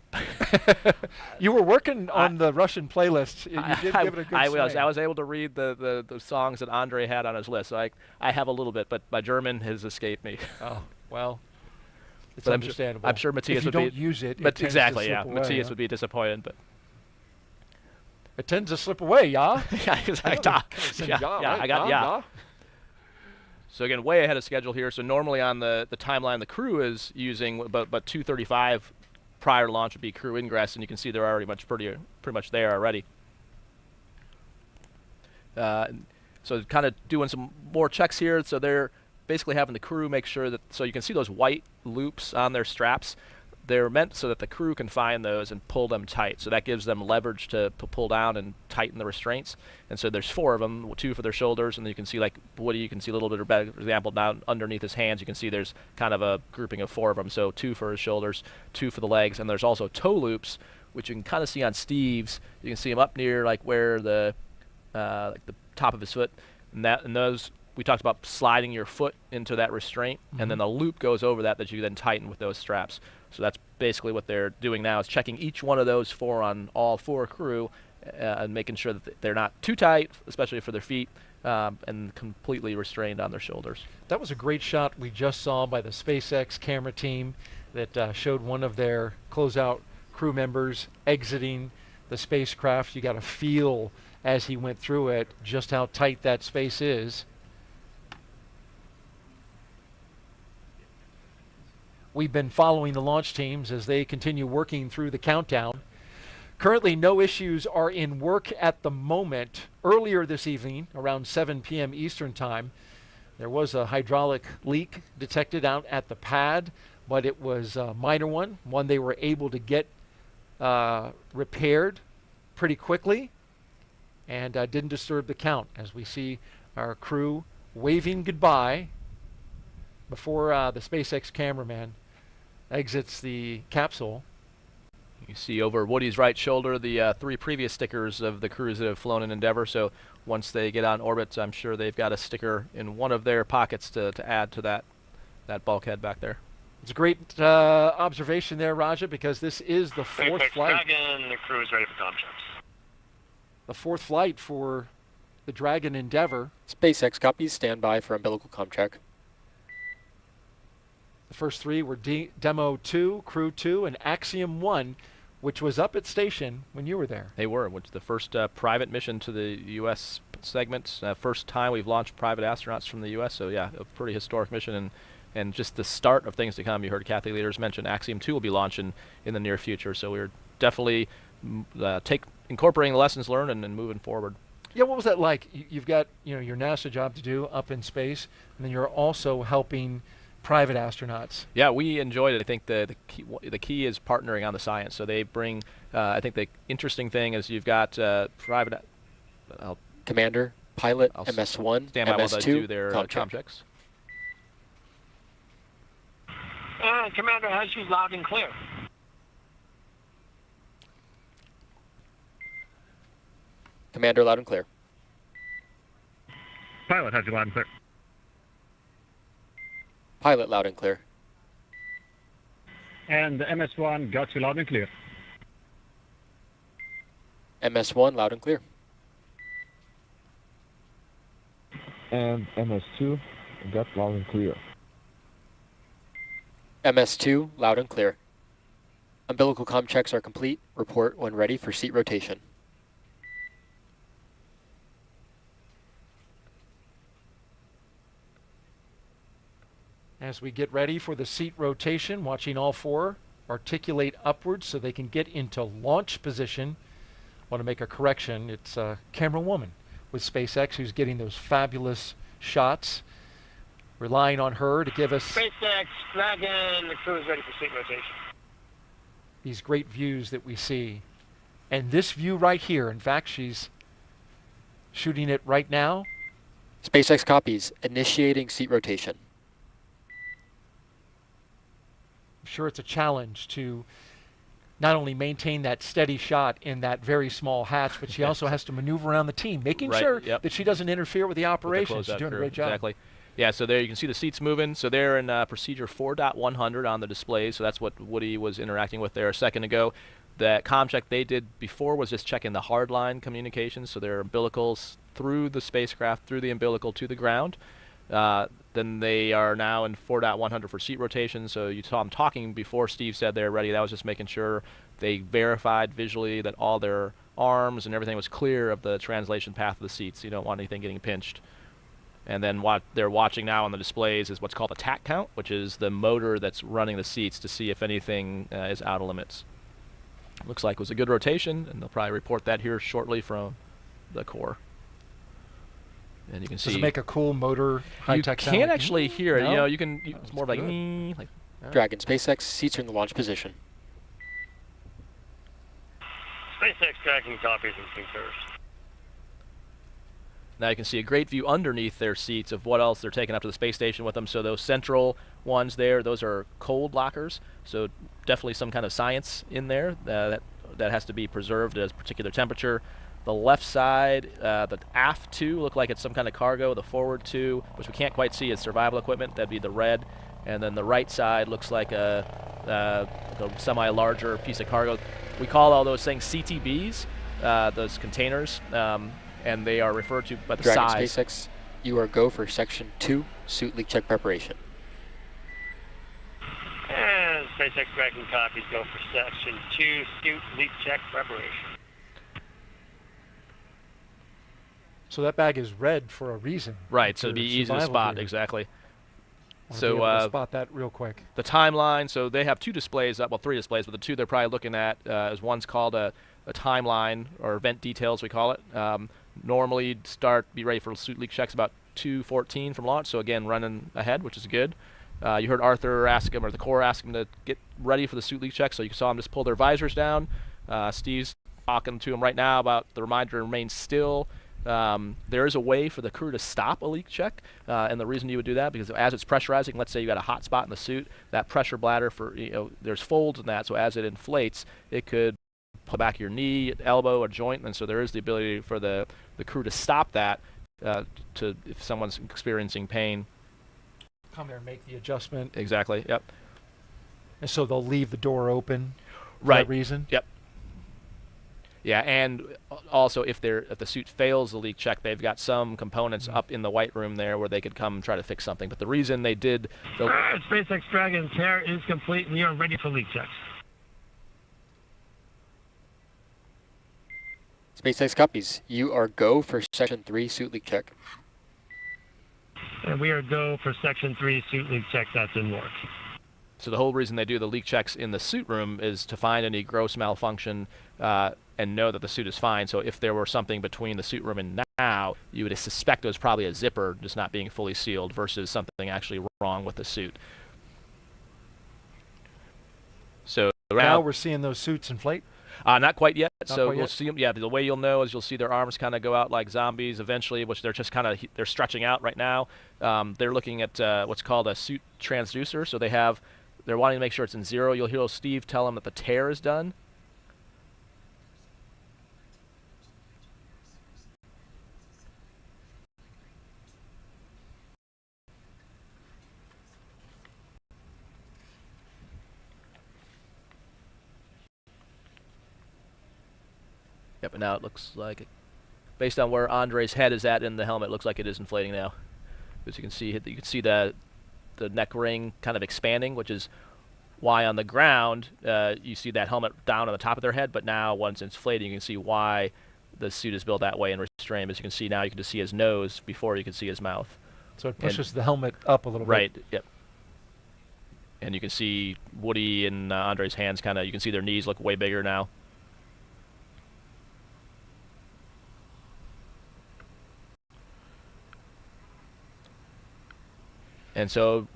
You were working on the Russian playlist. You did give it a good swing. I was able to read the songs that Andre had on his list. So I have a little bit, but my German has escaped me. Oh well. It's but understandable. I'm sure Matthias would be. If you don't use it, but tends exactly, to slip away, Matthias would be disappointed, but. It tends to slip away, yeah. Yeah. So again, way ahead of schedule here. So normally on the timeline, the crew is using but 2:35 prior to launch would be crew ingress, and you can see they're already pretty much there already. So kind of doing some more checks here. So they're basically having the crew make sure that, so you can see those white loops on their straps. They're meant so that the crew can find those and pull them tight. So that gives them leverage to pull down and tighten the restraints. And so there's 4 of them, 2 for their shoulders, and then you can see, like Woody, you can see a little bit of better example down underneath his hands. You can see there's kind of a grouping of 4 of them. So 2 for his shoulders, 2 for the legs, and there's also toe loops, which you can kind of see on Steve's. You can see them up near like where the top of his foot, and those. We talked about sliding your foot into that restraint, and then the loop goes over that you then tighten with those straps. So that's basically what they're doing now, is checking each one of those 4 on all 4 crew and making sure that they're not too tight, especially for their feet, and completely restrained on their shoulders. That was a great shot we just saw by the SpaceX camera team that showed one of their closeout crew members exiting the spacecraft. You got to feel as he went through it just how tight that space is. We've been following the launch teams as they continue working through the countdown. Currently, no issues are in work at the moment. Earlier this evening, around 7 p.m. Eastern Time, There was a hydraulic leak detected out at the pad, but it was a minor one they were able to get repaired pretty quickly, and didn't disturb the count, as we see our crew waving goodbye before the SpaceX cameraman exits the capsule. You see over Woody's right shoulder the 3 previous stickers of the crews that have flown in Endeavour. So once they get on orbit, I'm sure they've got a sticker in one of their pockets to add to that bulkhead back there. It's a great observation there, Raja, because this is the 4th flight. Dragon, the crew is ready for comm checks. The 4th flight for the Dragon Endeavour. SpaceX copies. Stand by for umbilical comm check. The first 3 were Demo 2, Crew 2, and Axiom 1, which was up at station when you were there. They were, which is the first private mission to the U.S. segment. First time we've launched private astronauts from the U.S., so yeah, a pretty historic mission, and just the start of things to come. You heard Kathy Leaders mention Axiom 2 will be launching in the near future, so we're definitely incorporating the lessons learned and moving forward. Yeah, what was that like? You've got your NASA job to do up in space, and then you're also helping private astronauts. Yeah, we enjoyed it. I think the key is partnering on the science. So they bring. I think the interesting thing is you've got private. Commander, pilot, MS1, stand by while they MS2, do their comm comm check. checks. Commander has you loud and clear. Commander, loud and clear. Pilot has you loud and clear. Pilot, loud and clear. And the MS1 got you loud and clear. MS1, loud and clear. And MS2 got loud and clear. MS2, loud and clear. Umbilical comm checks are complete. Report when ready for seat rotation. As we get ready for the seat rotation, watching all 4 articulate upwards so they can get into launch position. Want to make a correction. It's a camera woman with SpaceX who's getting those fabulous shots. Relying on her to give us SpaceX, Dragon, the crew is ready for seat rotation. these great views that we see. And this view right here, in fact, she's shooting it right now. SpaceX copies. Initiating seat rotation. I'm sure it's a challenge to not only maintain that steady shot in that very small hatch, but she also has to maneuver around the team, making sure that she doesn't interfere with the operation. She's doing a great job. Exactly. Yeah, so there you can see the seats moving. So they're in procedure 4.100 on the display, so that's what Woody was interacting with there a second ago. That comm check they did before was just checking the hardline communications, so their umbilicals through the spacecraft, through the umbilical to the ground. Then they are now in 4.100 for seat rotation. So you saw them talking before Steve said they're ready. That was just making sure they verified visually that all their arms and everything was clear of the translation path of the seats. You don't want anything getting pinched. And then what they're watching now on the displays is what's called a tack count, which is the motor that's running the seats to see if anything is out of limits. Looks like it was a good rotation, and they'll probably report that here shortly from the core. And you can see. Does it make a cool motor high-tech sound? You can't actually hear it. No? You know, you can. It's more of like. Dragon, SpaceX, seats are in the launch position. SpaceX Dragon copies and concurs. Now you can see a great view underneath their seats of what else they're taking up to the space station with them. So those central ones there, those are cold lockers. So definitely some kind of science in there that has to be preserved at a particular temperature. The left side, the aft two look like it's some kind of cargo. The forward two, which we can't quite see, is survival equipment. That'd be the red. And then the right side looks like a semi-larger piece of cargo. We call all those things CTBs, those containers. And they are referred to by the Dragon, size. SpaceX, you are go for Section 2, suit leak check preparation. And SpaceX Dragon copies go for Section 2, suit leak check preparation. So that bag is red for a reason. Right, so it'd be easy to spot, exactly. So spot that real quick. The timeline, so they have two displays up, well, three displays, but the two they're probably looking at is one's called a timeline, or event details we call it. Normally be ready for suit leak checks about 2:14 from launch, so again running ahead, which is good. You heard Arthur ask him, or the Corps ask him to get ready for the suit leak check, so you saw them just pull their visors down. Steve's talking to him right now about the reminder to remain still. There is a way for the crew to stop a leak check, and the reason you would do that, because as it's pressurizing, let's say you got a hot spot in the suit, that pressure bladder, there's folds in that, so as it inflates, it could pull back your knee, elbow, or joint, and so there is the ability for the crew to stop that if someone's experiencing pain. Come there and make the adjustment. Exactly, yep. And so they'll leave the door open for Right. that reason? Yep. Yeah, and also if the suit fails the leak check, they've got some components up in the white room there where they could come try to fix something. But the reason they did the SpaceX Dragon tear is complete, and we are ready for leak checks. SpaceX copies. You are go for Section 3 suit leak check. And we are go for Section 3 suit leak check. That's in work. So the whole reason they do the leak checks in the suit room is to find any gross malfunction and know that the suit is fine. So if there were something between the suit room and now, you would suspect it was probably a zipper just not being fully sealed versus something actually wrong with the suit. So now we're seeing those suits inflate? Not quite yet. Not So quite we'll yet? see them. Yeah, the way you'll know is you'll see their arms kind of go out like zombies eventually, which they're just kind of they're stretching out right now. They're looking at what's called a suit transducer. So they're wanting to make sure it's in zero. You'll hear Steve tell them that the tear is done. Yep, and now it looks like, based on where Andre's head is at in the helmet, it looks like it is inflating now. As you can see, the neck ring kind of expanding, which is why on the ground you see that helmet down on the top of their head, but now once it's inflating, you can see why the suit is built that way and restrained. As you can see now, you can just see his nose before you can see his mouth. So it pushes the helmet up a little bit. Right, yep. And you can see Woody and Andre's hands kind of, you can see their knees look way bigger now. And so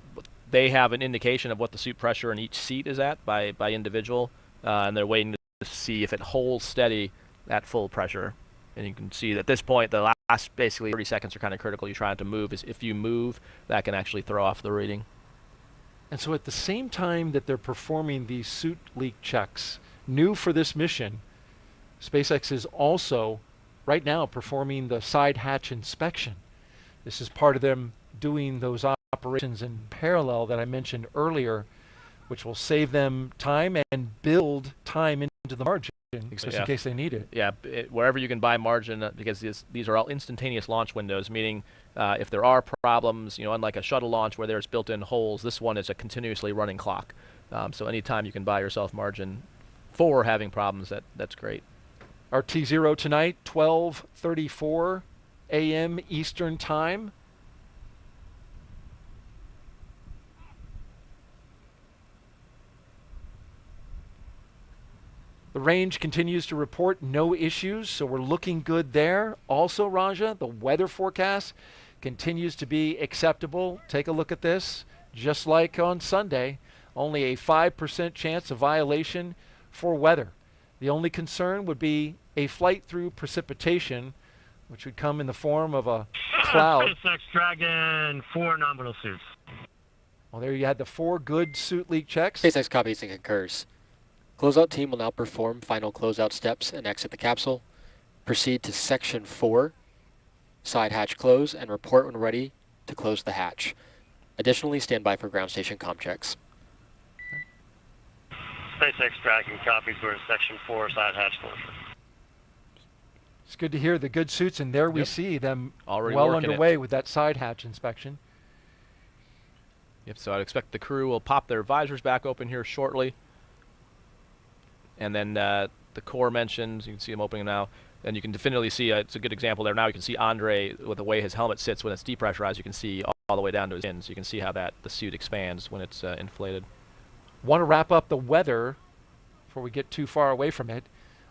they have an indication of what the suit pressure in each seat is at by individual, and they're waiting to see if it holds steady at full pressure. And you can see that at this point, the last basically 30 seconds are kind of critical. You're trying to move. If you move, that can actually throw off the reading. And so at the same time that they're performing these suit leak checks, new for this mission, SpaceX is also right now performing the side hatch inspection. This is part of them doing those operations in parallel that I mentioned earlier, which will save them time and build time into the margin just in case they need it. Yeah, wherever you can buy margin, because these are all instantaneous launch windows, meaning if there are problems, unlike a shuttle launch where there's built-in holes, this one is a continuously running clock. So anytime you can buy yourself margin for having problems, that's great. Our T0 tonight, 12:34 a.m. Eastern Time. The range continues to report no issues, so we're looking good there. Also, Raja, the weather forecast continues to be acceptable. Take a look at this. Just like on Sunday, only a 5% chance of violation for weather. The only concern would be a flight through precipitation, which would come in the form of a cloud. SpaceX Dragon, 4 nominal suits. Well, there you had the 4 good suit leak checks. SpaceX copies and concurs. Closeout team will now perform final closeout steps and exit the capsule. Proceed to Section 4, side hatch close, and report when ready to close the hatch. Additionally, stand by for ground station comm checks. SpaceX Dragon copies. We're in Section 4, side hatch closure. It's good to hear the good suits, and there we see them already well working underway with that side hatch inspection. Yep, so I'd expect the crew will pop their visors back open here shortly. And then the core mentions, you can see them opening now, and you can definitively see, it's a good example there now, you can see Andre, with the way his helmet sits when it's depressurized, you can see all the way down to his chin, so you can see how the suit expands when it's inflated. Want to wrap up the weather before we get too far away from it.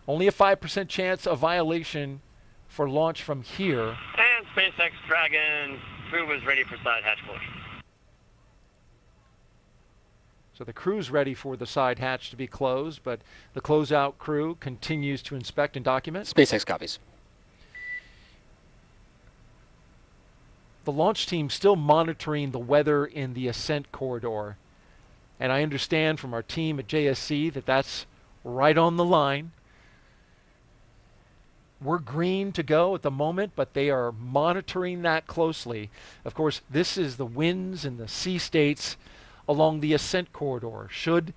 Only a 5% chance of violation for launch from here. And SpaceX Dragon Crew was ready for side hatch closure. So the crew's ready for the side hatch to be closed, but the closeout crew continues to inspect and document. SpaceX copies. The launch team still monitoring the weather in the ascent corridor. And I understand from our team at JSC that that's right on the line. We're green to go at the moment, but they are monitoring that closely. Of course, this is the winds and the sea states along the ascent corridor. Should,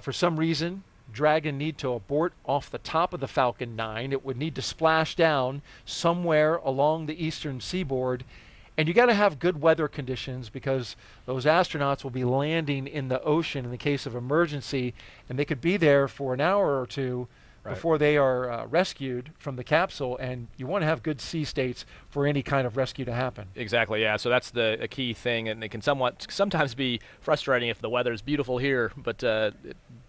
for some reason, Dragon need to abort off the top of the Falcon 9, it would need to splash down somewhere along the eastern seaboard. And you got to have good weather conditions because those astronauts will be landing in the ocean in the case of emergency, and they could be there for an hour or two before they are rescued from the capsule, and you want to have good sea states for any kind of rescue to happen. Exactly, yeah. So that's a key thing, and it can sometimes be frustrating if the weather is beautiful here, but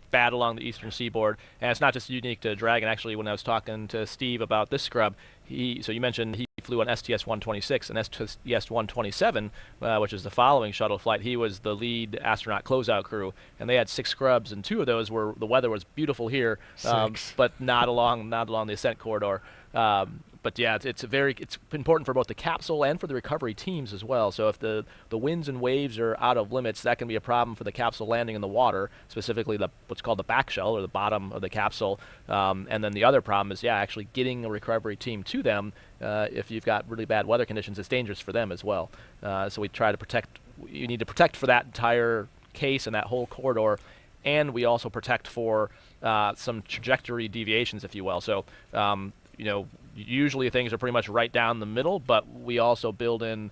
bad along the eastern seaboard. And it's not just unique to Dragon. Actually, when I was talking to Steve about this scrub, so you mentioned he flew on STS-126 and STS-127, which is the following shuttle flight. He was the lead astronaut closeout crew, and they had 6 scrubs, and 2 of those were the weather was beautiful here, but not along the ascent corridor. But yeah, it's important for both the capsule and for the recovery teams as well. So if the winds and waves are out of limits, that can be a problem for the capsule landing in the water, specifically what's called the back shell or the bottom of the capsule. And then the other problem is, actually getting a recovery team to them. If you've got really bad weather conditions, it's dangerous for them as well. So we try to protect. You need to protect for that entire case and that whole corridor, and we also protect for some trajectory deviations, if you will. So usually things are pretty much right down the middle, but we also build in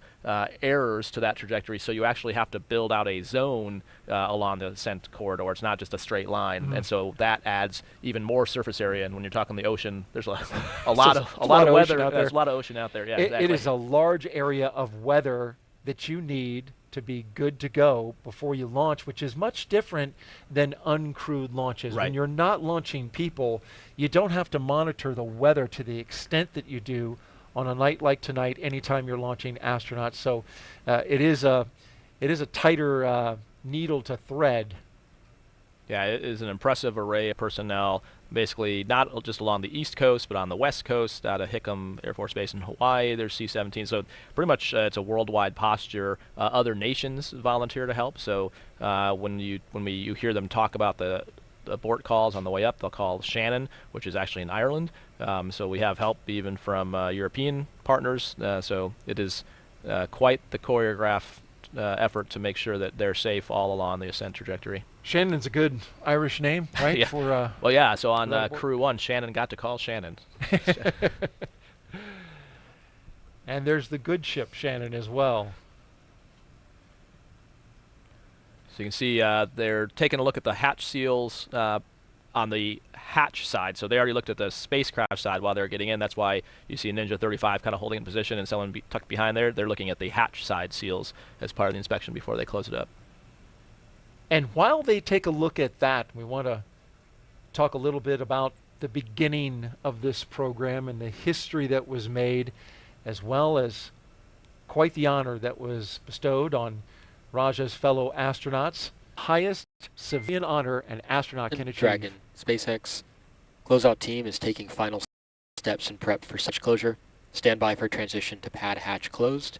errors to that trajectory, so you actually have to build out a zone along the ascent corridor. It's not just a straight line, and so that adds even more surface area. And when you're talking the ocean, there's a lot of weather. There's a lot of ocean out there. Yeah, exactly. It is a large area of weather that you need to be good to go before you launch, which is much different than uncrewed launches. Right. When you're not launching people, you don't have to monitor the weather to the extent that you do on a night like tonight anytime you're launching astronauts. So it is a tighter needle to thread. Yeah, it is an impressive array of personnel, basically not just along the East Coast, but on the West Coast, out of Hickam Air Force Base in Hawaii. There's C-17, so pretty much it's a worldwide posture. Other nations volunteer to help, so when you hear them talk about the abort calls on the way up, they'll call Shannon, which is actually in Ireland. So we have help even from European partners, so it is quite the choreographed effort to make sure that they're safe all along the ascent trajectory. Shannon's a good Irish name, right? Yeah. For well, yeah. So on Crew 1, Shannon got to call Shannon. And there's the good ship Shannon as well. So you can see they're taking a look at the hatch seals on the hatch side. So they already looked at the spacecraft side while they're getting in. That's why you see a Ninja 35 kind of holding in position and someone tucked behind there. They're looking at the hatch side seals as part of the inspection before they close it up. And while they take a look at that, we want to talk a little bit about the beginning of this program and the history that was made, as well as quite the honor that was bestowed on Raja's fellow astronauts. Highest civilian honor an astronaut can achieve. Dragon, SpaceX closeout team is taking final steps in prep for such closure. Stand by for transition to pad hatch closed,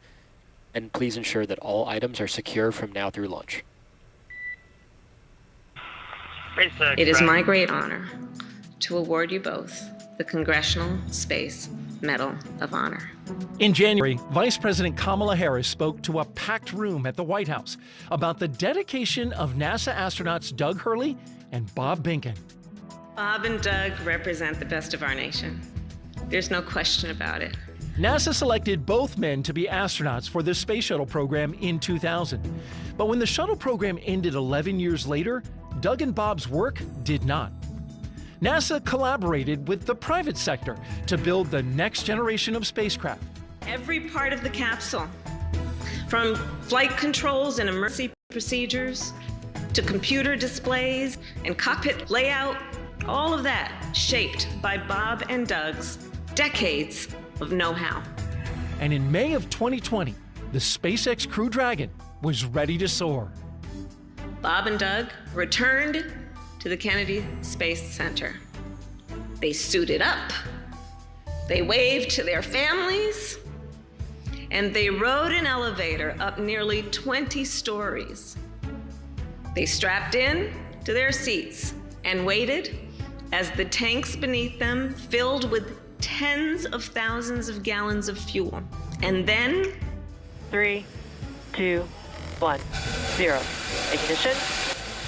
and please ensure that all items are secure from now through launch. It is my great honor to award you both the Congressional Space Medal of Honor. In January, Vice President Kamala Harris spoke to a packed room at the White House about the dedication of NASA astronauts Doug Hurley and Bob Behnken. Bob and Doug represent the best of our nation. There's no question about it. NASA selected both men to be astronauts for the Space Shuttle program in 2000. But when the shuttle program ended 11 years later, Doug and Bob's work did not. NASA collaborated with the private sector to build the next generation of spacecraft. Every part of the capsule, from flight controls and emergency procedures to computer displays and cockpit layout, all of that shaped by Bob and Doug's decades of know-how. And in May of 2020, the SpaceX Crew Dragon was ready to soar. Bob and Doug returned to the Kennedy Space Center. They suited up, they waved to their families, and they rode an elevator up nearly 20 stories. They strapped in to their seats and waited as the tanks beneath them filled with tens of thousands of gallons of fuel. And then 3, 2, 1, 0. Ignition.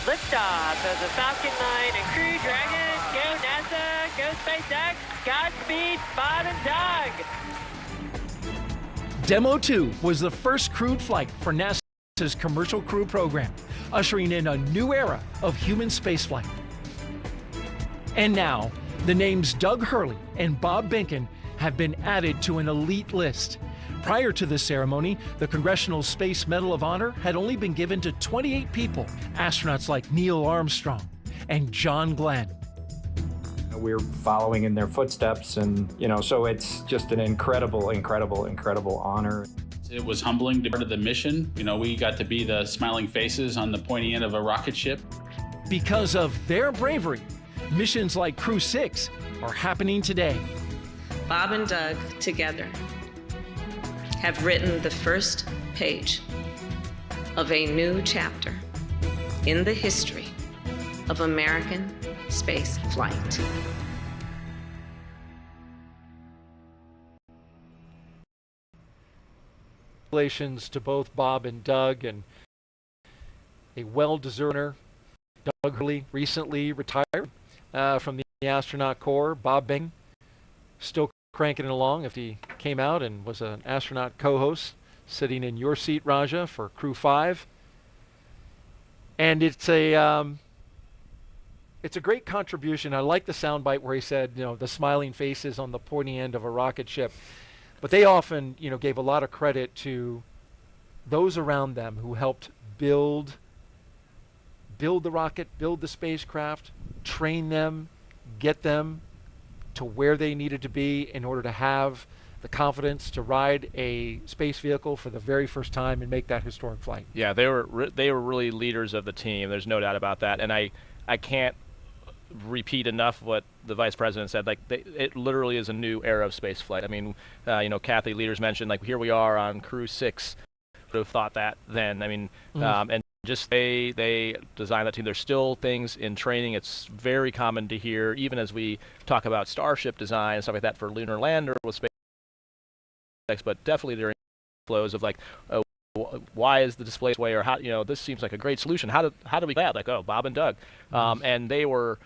Liftoff of the Falcon 9 and Crew Dragon. Go NASA, go SpaceX. Godspeed, Bob and Doug. Demo 2 was the first crewed flight for NASA's Commercial Crew Program, ushering in a new era of human spaceflight. And now, the names Doug Hurley and Bob Behnken have been added to an elite list. Prior to this ceremony, the Congressional Space Medal of Honor had only been given to 28 people, astronauts like Neil Armstrong and John Glenn. We're following in their footsteps, and so it's just an incredible honor. It was humbling to be part of the mission. We got to be the smiling faces on the pointy end of a rocket ship. Because of their bravery, missions like Crew 6 are happening today. Bob and Doug together have written the first page of a new chapter in the history of American space flight. Congratulations to both Bob and Doug, and a well-deserved winner. Doug Hurley recently retired from the astronaut corps. Bob Behnken still cranking it along. If he came out and was an astronaut co-host, sitting in your seat, Raja, for Crew 5. And it's a great contribution. I like the soundbite where he said, the smiling faces on the pointy end of a rocket ship. But they often, gave a lot of credit to those around them who helped build the rocket, build the spacecraft, train them, get them to where they needed to be in order to have the confidence to ride a space vehicle for the very first time and make that historic flight. Yeah, they were really leaders of the team. There's no doubt about that. And I can't repeat enough what the vice president said. Like, it literally is a new era of space flight. I mean, Kathy Leaders mentioned, like, here we are on Crew 6. Would have thought that then. I mean, and just they designed that team. There's still things in training. It's very common to hear, even as we talk about Starship design and stuff like that for lunar lander with SpaceX, but definitely during flows of like, oh, why is the display this way, or how, this seems like a great solution. How do we get that? Like, oh, Bob and Doug, and they were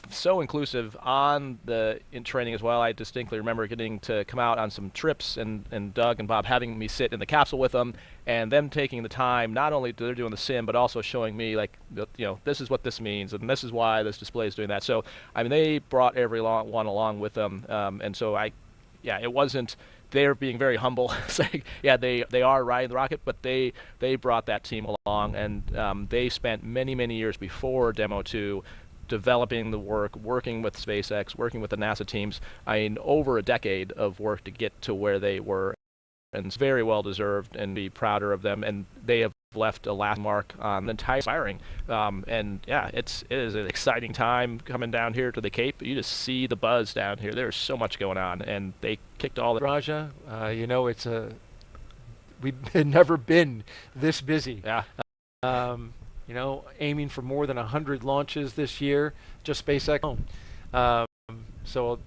so inclusive in training as well. I distinctly remember getting to come out on some trips, and Doug and Bob having me sit in the capsule with them, and them taking the time, not only they're doing the sim, but also showing me, like, this is what this means, and this is why this display is doing that. So, I mean, they brought one along with them, and so it wasn't, they're being very humble, saying, yeah, they are riding the rocket, but they brought that team along, and they spent many years before Demo 2 developing the work, working with SpaceX, working with the NASA teams. I mean, over a decade of work to get to where they were, and it's very well deserved, and be prouder of them. And they have left a lasting mark on the entire aspiring. And yeah, it is an exciting time coming down here to the Cape. You just see the buzz down here. There's so much going on, and they kicked all the. Raja, we've never been this busy. Yeah. Aiming for more than 100 launches this year, just SpaceX. So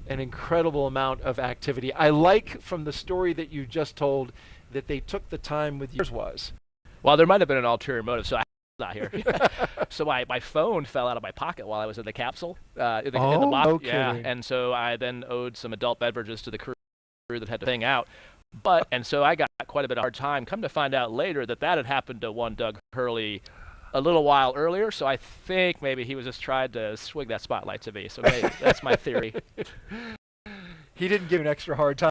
an incredible amount of activity. I like from the story that you just told that they took the time with yours was. Well, there might have been an ulterior motive, so I'm not here. So my phone fell out of my pocket while I was in the capsule. In the box. No yeah, kidding. and so I then owed some adult beverages to the crew that had to hang out. And so I got quite a bit of hard time. Come to find out later that had happened to one Doug Hurley a little while earlier, so I think maybe he was just trying to swing that spotlight to me. So maybe that's my theory. He didn't give an extra hard time,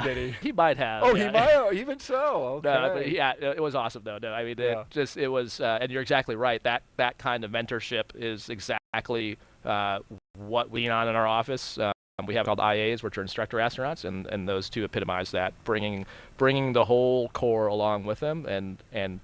did he? He might have. Oh, yeah. he might have, even so. Okay. No, but yeah, it was awesome though. No, I mean, it was, and you're exactly right. That kind of mentorship is exactly what we lean on in our office. We have called IAs, which are instructor astronauts, and those two epitomize that, bringing the whole Corps along with them, and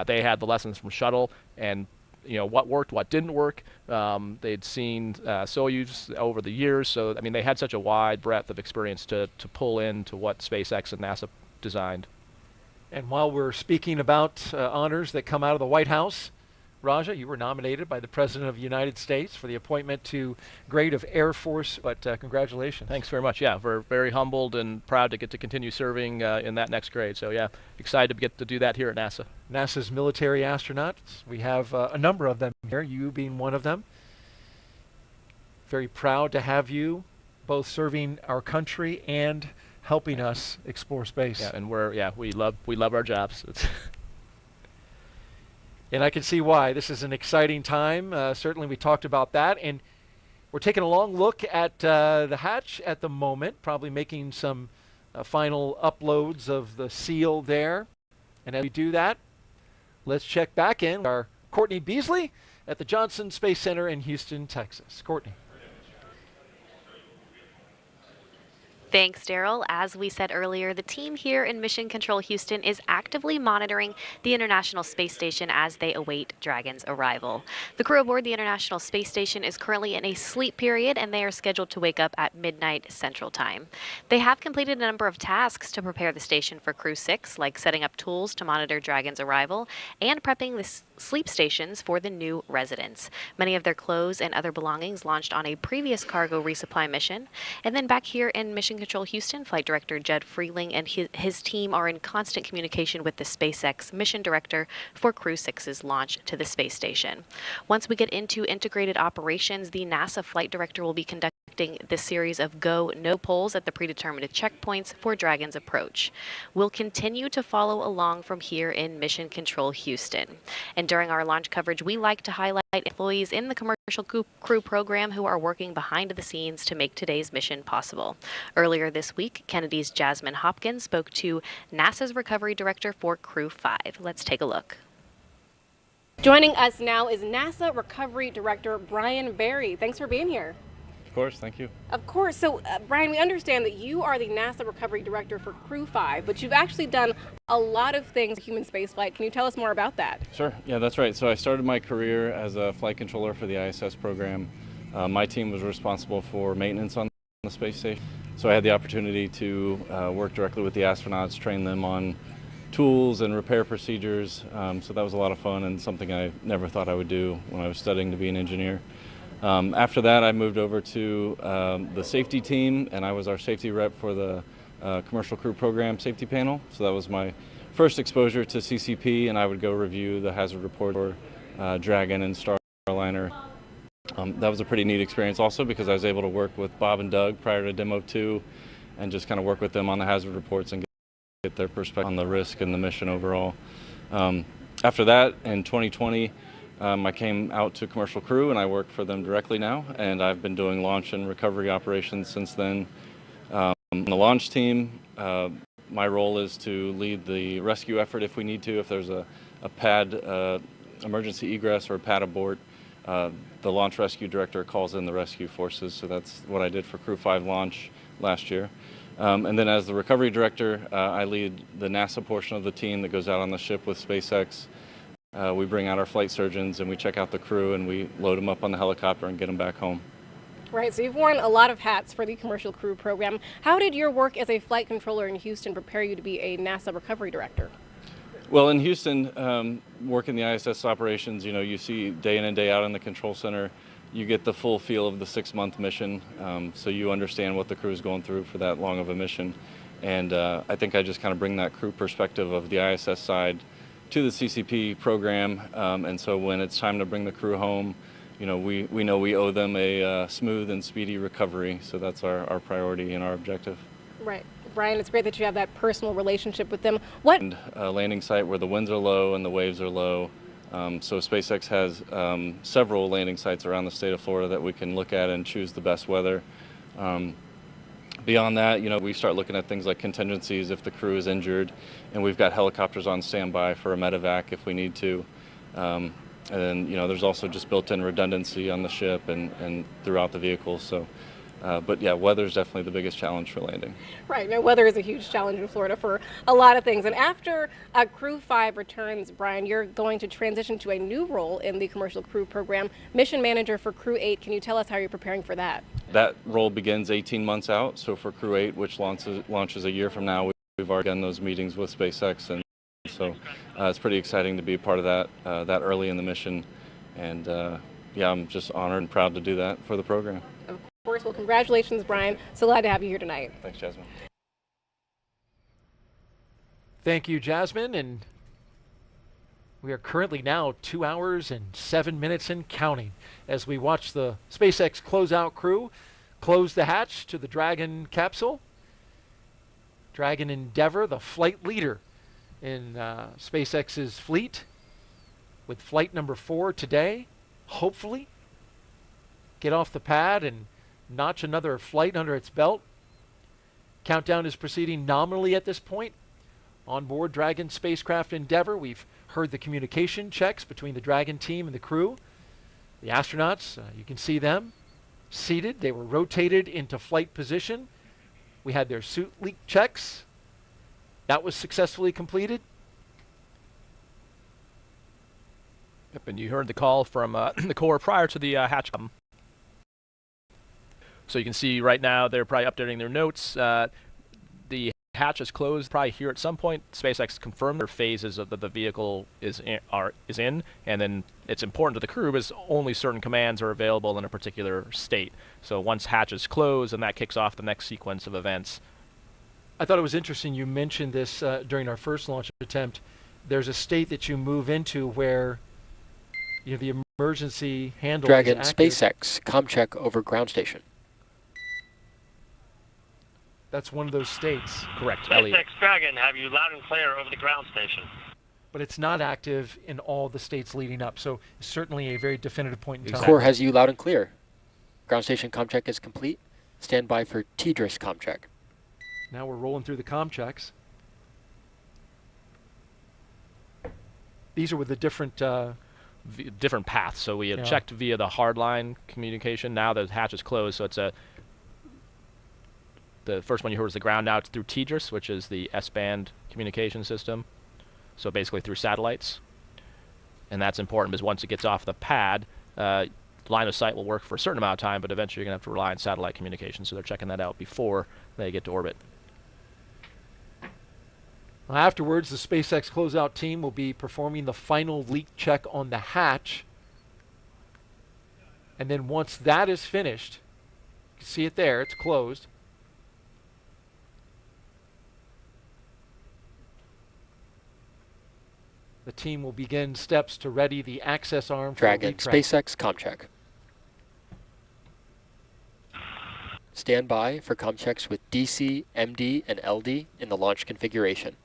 they had the lessons from shuttle and what worked, what didn't work. They'd seen Soyuz over the years, so I mean they had such a wide breadth of experience to pull into what SpaceX and NASA designed. And while we're speaking about honors that come out of the White House, Raja, you were nominated by the President of the United States for the appointment to grade of Air Force, but congratulations. Thanks very much. Yeah, we're very humbled and proud to get to continue serving in that next grade. So yeah, excited to get to do that here at NASA. NASA's military astronauts, we have a number of them here, you being one of them. Very proud to have you both serving our country and helping us explore space. Yeah, and we love our jobs. And I can see why. This is an exciting time. Certainly we talked about that. And we're taking a long look at the hatch at the moment, probably making some final uploads of the seal there. And as we do that, let's check back in with our Courtney Beasley at the Johnson Space Center in Houston, Texas. Courtney. Thanks, Daryl. As we said earlier, the team here in Mission Control Houston is actively monitoring the International Space Station as they await Dragon's arrival. The crew aboard the International Space Station is currently in a sleep period, and they are scheduled to wake up at midnight Central Time. They have completed a number of tasks to prepare the station for Crew 6, like setting up tools to monitor Dragon's arrival and prepping the sleep stations for the new residents. Many of their clothes and other belongings launched on a previous cargo resupply mission. And then back here in Mission Control Houston, Flight Director Jed Freeling and his team are in constant communication with the SpaceX mission director for Crew 6's launch to the space station. Once we get into integrated operations, the NASA flight director will be conducting this series of go/no polls at the predetermined checkpoints for Dragon's approach. We'll continue to follow along from here in Mission Control Houston. And during our launch coverage, we like to highlight employees in the commercial crew program who are working behind the scenes to make today's mission possible. Earlier this week, Kennedy's Jasmine Hopkins spoke to NASA's recovery director for Crew 5. Let's take a look. Joining us now is NASA Recovery Director Brian Barry. Thanks for being here. Of course, thank you. Of course. So, Brian, we understand that you are the NASA Recovery Director for Crew 5, but you've actually done a lot of things in human spaceflight. Can you tell us more about that? Sure. Yeah, that's right. So I started my career as a flight controller for the ISS program. My team was responsible for maintenance on the space station. So I had the opportunity to work directly with the astronauts, train them on tools and repair procedures. So that was a lot of fun and something I never thought I would do when I was studying to be an engineer. After that, I moved over to the safety team, and I was our safety rep for the Commercial Crew Program Safety Panel. So that was my first exposure to CCP, and I would go review the hazard report for Dragon and Starliner. That was a pretty neat experience also because I was able to work with Bob and Doug prior to Demo 2 and just kind of work with them on the hazard reports and get their perspective on the risk and the mission overall. After that, in 2020, I came out to Commercial Crew and I work for them directly now, and I've been doing launch and recovery operations since then. On the launch team, my role is to lead the rescue effort if we need to. If there's a pad emergency egress or a pad abort, the launch rescue director calls in the rescue forces, so that's what I did for Crew 5 launch last year. And then as the recovery director, I lead the NASA portion of the team that goes out on the ship with SpaceX. We bring out our flight surgeons and we check out the crew and we load them up on the helicopter and get them back home. Right, so you've worn a lot of hats for the Commercial Crew Program. How did your work as a flight controller in Houston prepare you to be a NASA recovery director? Well, in Houston, working the ISS operations, you see day in and day out in the control center, you get the full feel of the 6-month mission, so you understand what the crew is going through for that long of a mission. And I think I just kind of bring that crew perspective of the ISS side to the CCP program, and so when it's time to bring the crew home, we know we owe them a smooth and speedy recovery, so that's our priority and our objective. Right. Brian, it's great that you have that personal relationship with them. And a landing site where the winds are low and the waves are low. So SpaceX has several landing sites around the state of Florida that we can look at and choose the best weather. Beyond that, we start looking at things like contingencies if the crew is injured, and we've got helicopters on standby for a medevac if we need to. And then, there's also just built-in redundancy on the ship and throughout the vehicle. So But yeah, weather is definitely the biggest challenge for landing. Right. No, weather is a huge challenge in Florida for a lot of things. And after Crew 5 returns, Brian, you're going to transition to a new role in the Commercial Crew Program, Mission Manager for Crew 8. Can you tell us how you're preparing for that? That role begins 18 months out. So for Crew 8, which launches a year from now, we've already done those meetings with SpaceX. And so it's pretty exciting to be a part of that early in the mission. And yeah, I'm just honored and proud to do that for the program. Of course. Well, congratulations, Brian. So glad to have you here tonight. Thanks, Jasmine. Thank you, Jasmine. And we are currently now 2 hours and 7 minutes and counting as we watch the SpaceX closeout crew close the hatch to the Dragon capsule. Dragon Endeavour, the flight leader in SpaceX's fleet, with flight number 4 today, hopefully get off the pad and notch another flight under its belt. Countdown is proceeding nominally at this point. On board Dragon spacecraft Endeavour, we've heard the communication checks between the Dragon team and the crew. The astronauts, you can see them seated. They were rotated into flight position. We had their suit leak checks. That was successfully completed. Yep, and you heard the call from the core prior to the hatch. So you can see right now they're probably updating their notes. The hatch is closed probably here at some point. SpaceX confirmed their phases of the vehicle is in, and then it's important to the crew because only certain commands are available in a particular state. So once hatch is closed, and that kicks off the next sequence of events. I thought it was interesting you mentioned this during our first launch attempt. There's a state that you move into where the emergency handle Dragon is active. SpaceX, ComCheck over ground station. That's one of those states. Correct, Elliot. SpaceX Dragon, have you loud and clear over the ground station. But it's not active in all the states leading up, so it's certainly a very definitive point in time. Core has you loud and clear. Ground station ComCheck is complete. Stand by for TDRS ComCheck. Now we're rolling through the comm checks. These are with the different different paths. So we had checked via the hardline communication. Now the hatch is closed, so it's the first one you heard was the ground. Now it's through TDRS, which is the S-band communication system. So basically through satellites. And that's important because once it gets off the pad, line of sight will work for a certain amount of time, but eventually you're going to have to rely on satellite communication. So they're checking that out before they get to orbit. Afterwards, the SpaceX closeout team will be performing the final leak check on the hatch. And then once that is finished, you can see it there, it's closed. The team will begin steps to ready the access arm for Dragon leak tracking. SpaceX ComCheck. Stand by for ComChecks with DC, MD, and LD in the launch configuration.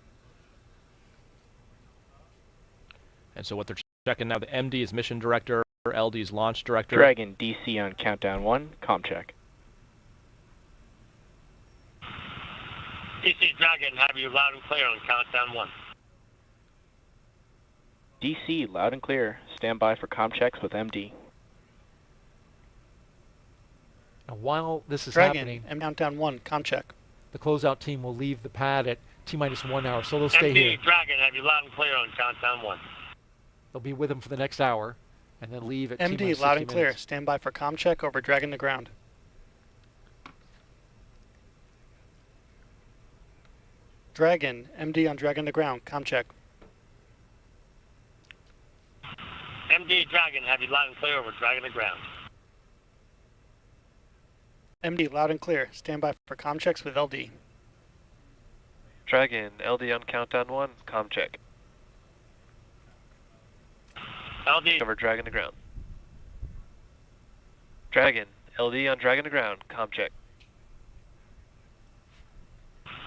And so what they're checking now, the MD is mission director, LD is launch director. Dragon DC on countdown 1, ComCheck. DC Dragon, have you loud and clear on countdown 1. DC, loud and clear. Stand by for ComChecks with MD. Now, while this is Dragon, happening, countdown 1, ComCheck. the closeout team will leave the pad at T-minus 1 hour, so they'll stay MD here. Dragon, have you loud and clear on countdown 1. They'll be with them for the next hour, and then leave at MD, T-minus loud 60 and clear. minutes. Stand by for ComCheck over Dragon to ground. Dragon, MD on Dragon to ground, ComCheck. MD Dragon, have you loud and clear over Dragon to ground. MD, loud and clear. Stand by for ComChecks with LD. Dragon, LD on countdown 1, ComCheck. LD over Dragon to ground. Dragon, LD on Dragon to ground, ComCheck.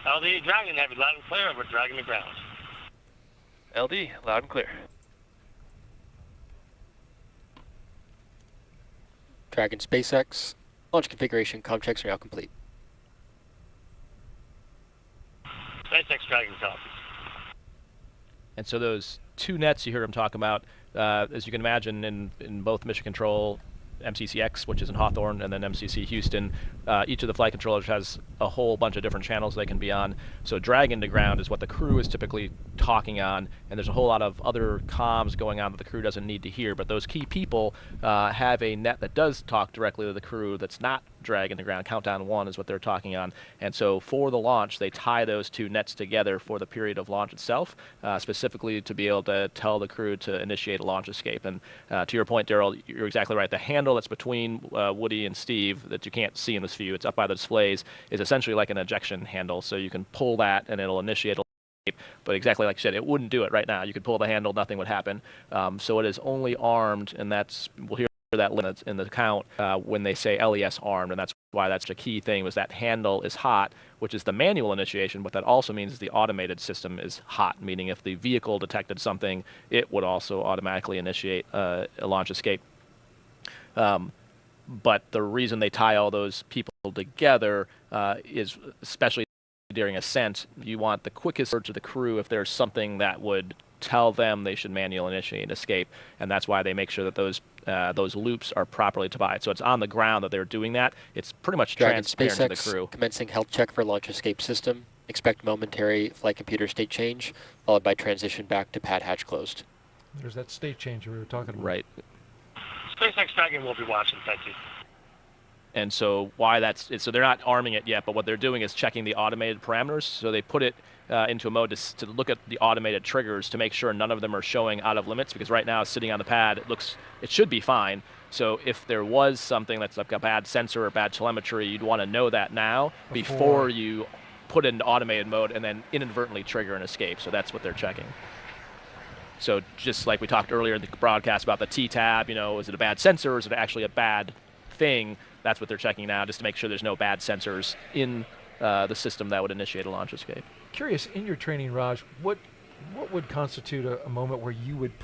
LD Dragon, have you loud and clear over Dragon to ground. LD, loud and clear. Dragon SpaceX. Launch configuration ComChecks are now complete. SpaceX Dragon copies. And so those two nets you heard him talk about, as you can imagine, in both mission control MCCX, which is in Hawthorne, and then MCC Houston. Each of the flight controllers has a whole bunch of different channels they can be on. So dragging to ground is what the crew is typically talking on, and there's a whole lot of other comms going on that the crew doesn't need to hear. But those key people have a net that does talk directly to the crew that's not dragging to ground. Countdown 1 is what they're talking on. And so for the launch, they tie those two nets together for the period of launch itself, specifically to be able to tell the crew to initiate a launch escape. And to your point, Daryl, you're exactly right. The handle that's between Woody and Steve that you can't see in this view, it's up by the displays, is essentially like an ejection handle. So you can pull that and it'll initiate a escape. But exactly like you said, it wouldn't do it right now. You could pull the handle, nothing would happen. So it is only armed, and that's, we'll hear that limit in the count when they say LES armed, and that's why that's a key thing, was that handle is hot, which is the manual initiation, but that also means the automated system is hot, meaning if the vehicle detected something, it would also automatically initiate a launch escape. But the reason they tie all those people together is, especially during ascent, you want the quickest word to the crew if there's something that would tell them they should manually initiate an escape, and that's why they make sure that those loops are properly tied. So it's on the ground that they're doing that. It's pretty much Dragon transparent SpaceX to the crew. commencing health check for launch escape system. Expect momentary flight computer state change, followed by transition back to pad hatch closed. There's that state change we were talking about. Right. SpaceX Dragon will be watching. Thank you. And so why that's so they're not arming it yet, but what they're doing is checking the automated parameters. So they put it into a mode to look at the automated triggers to make sure none of them are showing out of limits, because right now sitting on the pad, it should be fine. So if there was something that's like a bad sensor or bad telemetry, you'd want to know that now before you put it into automated mode and then inadvertently trigger an escape. So that's what they're checking. So just like we talked earlier in the broadcast about the T-tab, is it a bad sensor or is it actually a bad thing? That's what they're checking now, just to make sure there's no bad sensors in the system that would initiate a launch escape. Curious, in your training, Raj, what would constitute a moment where you would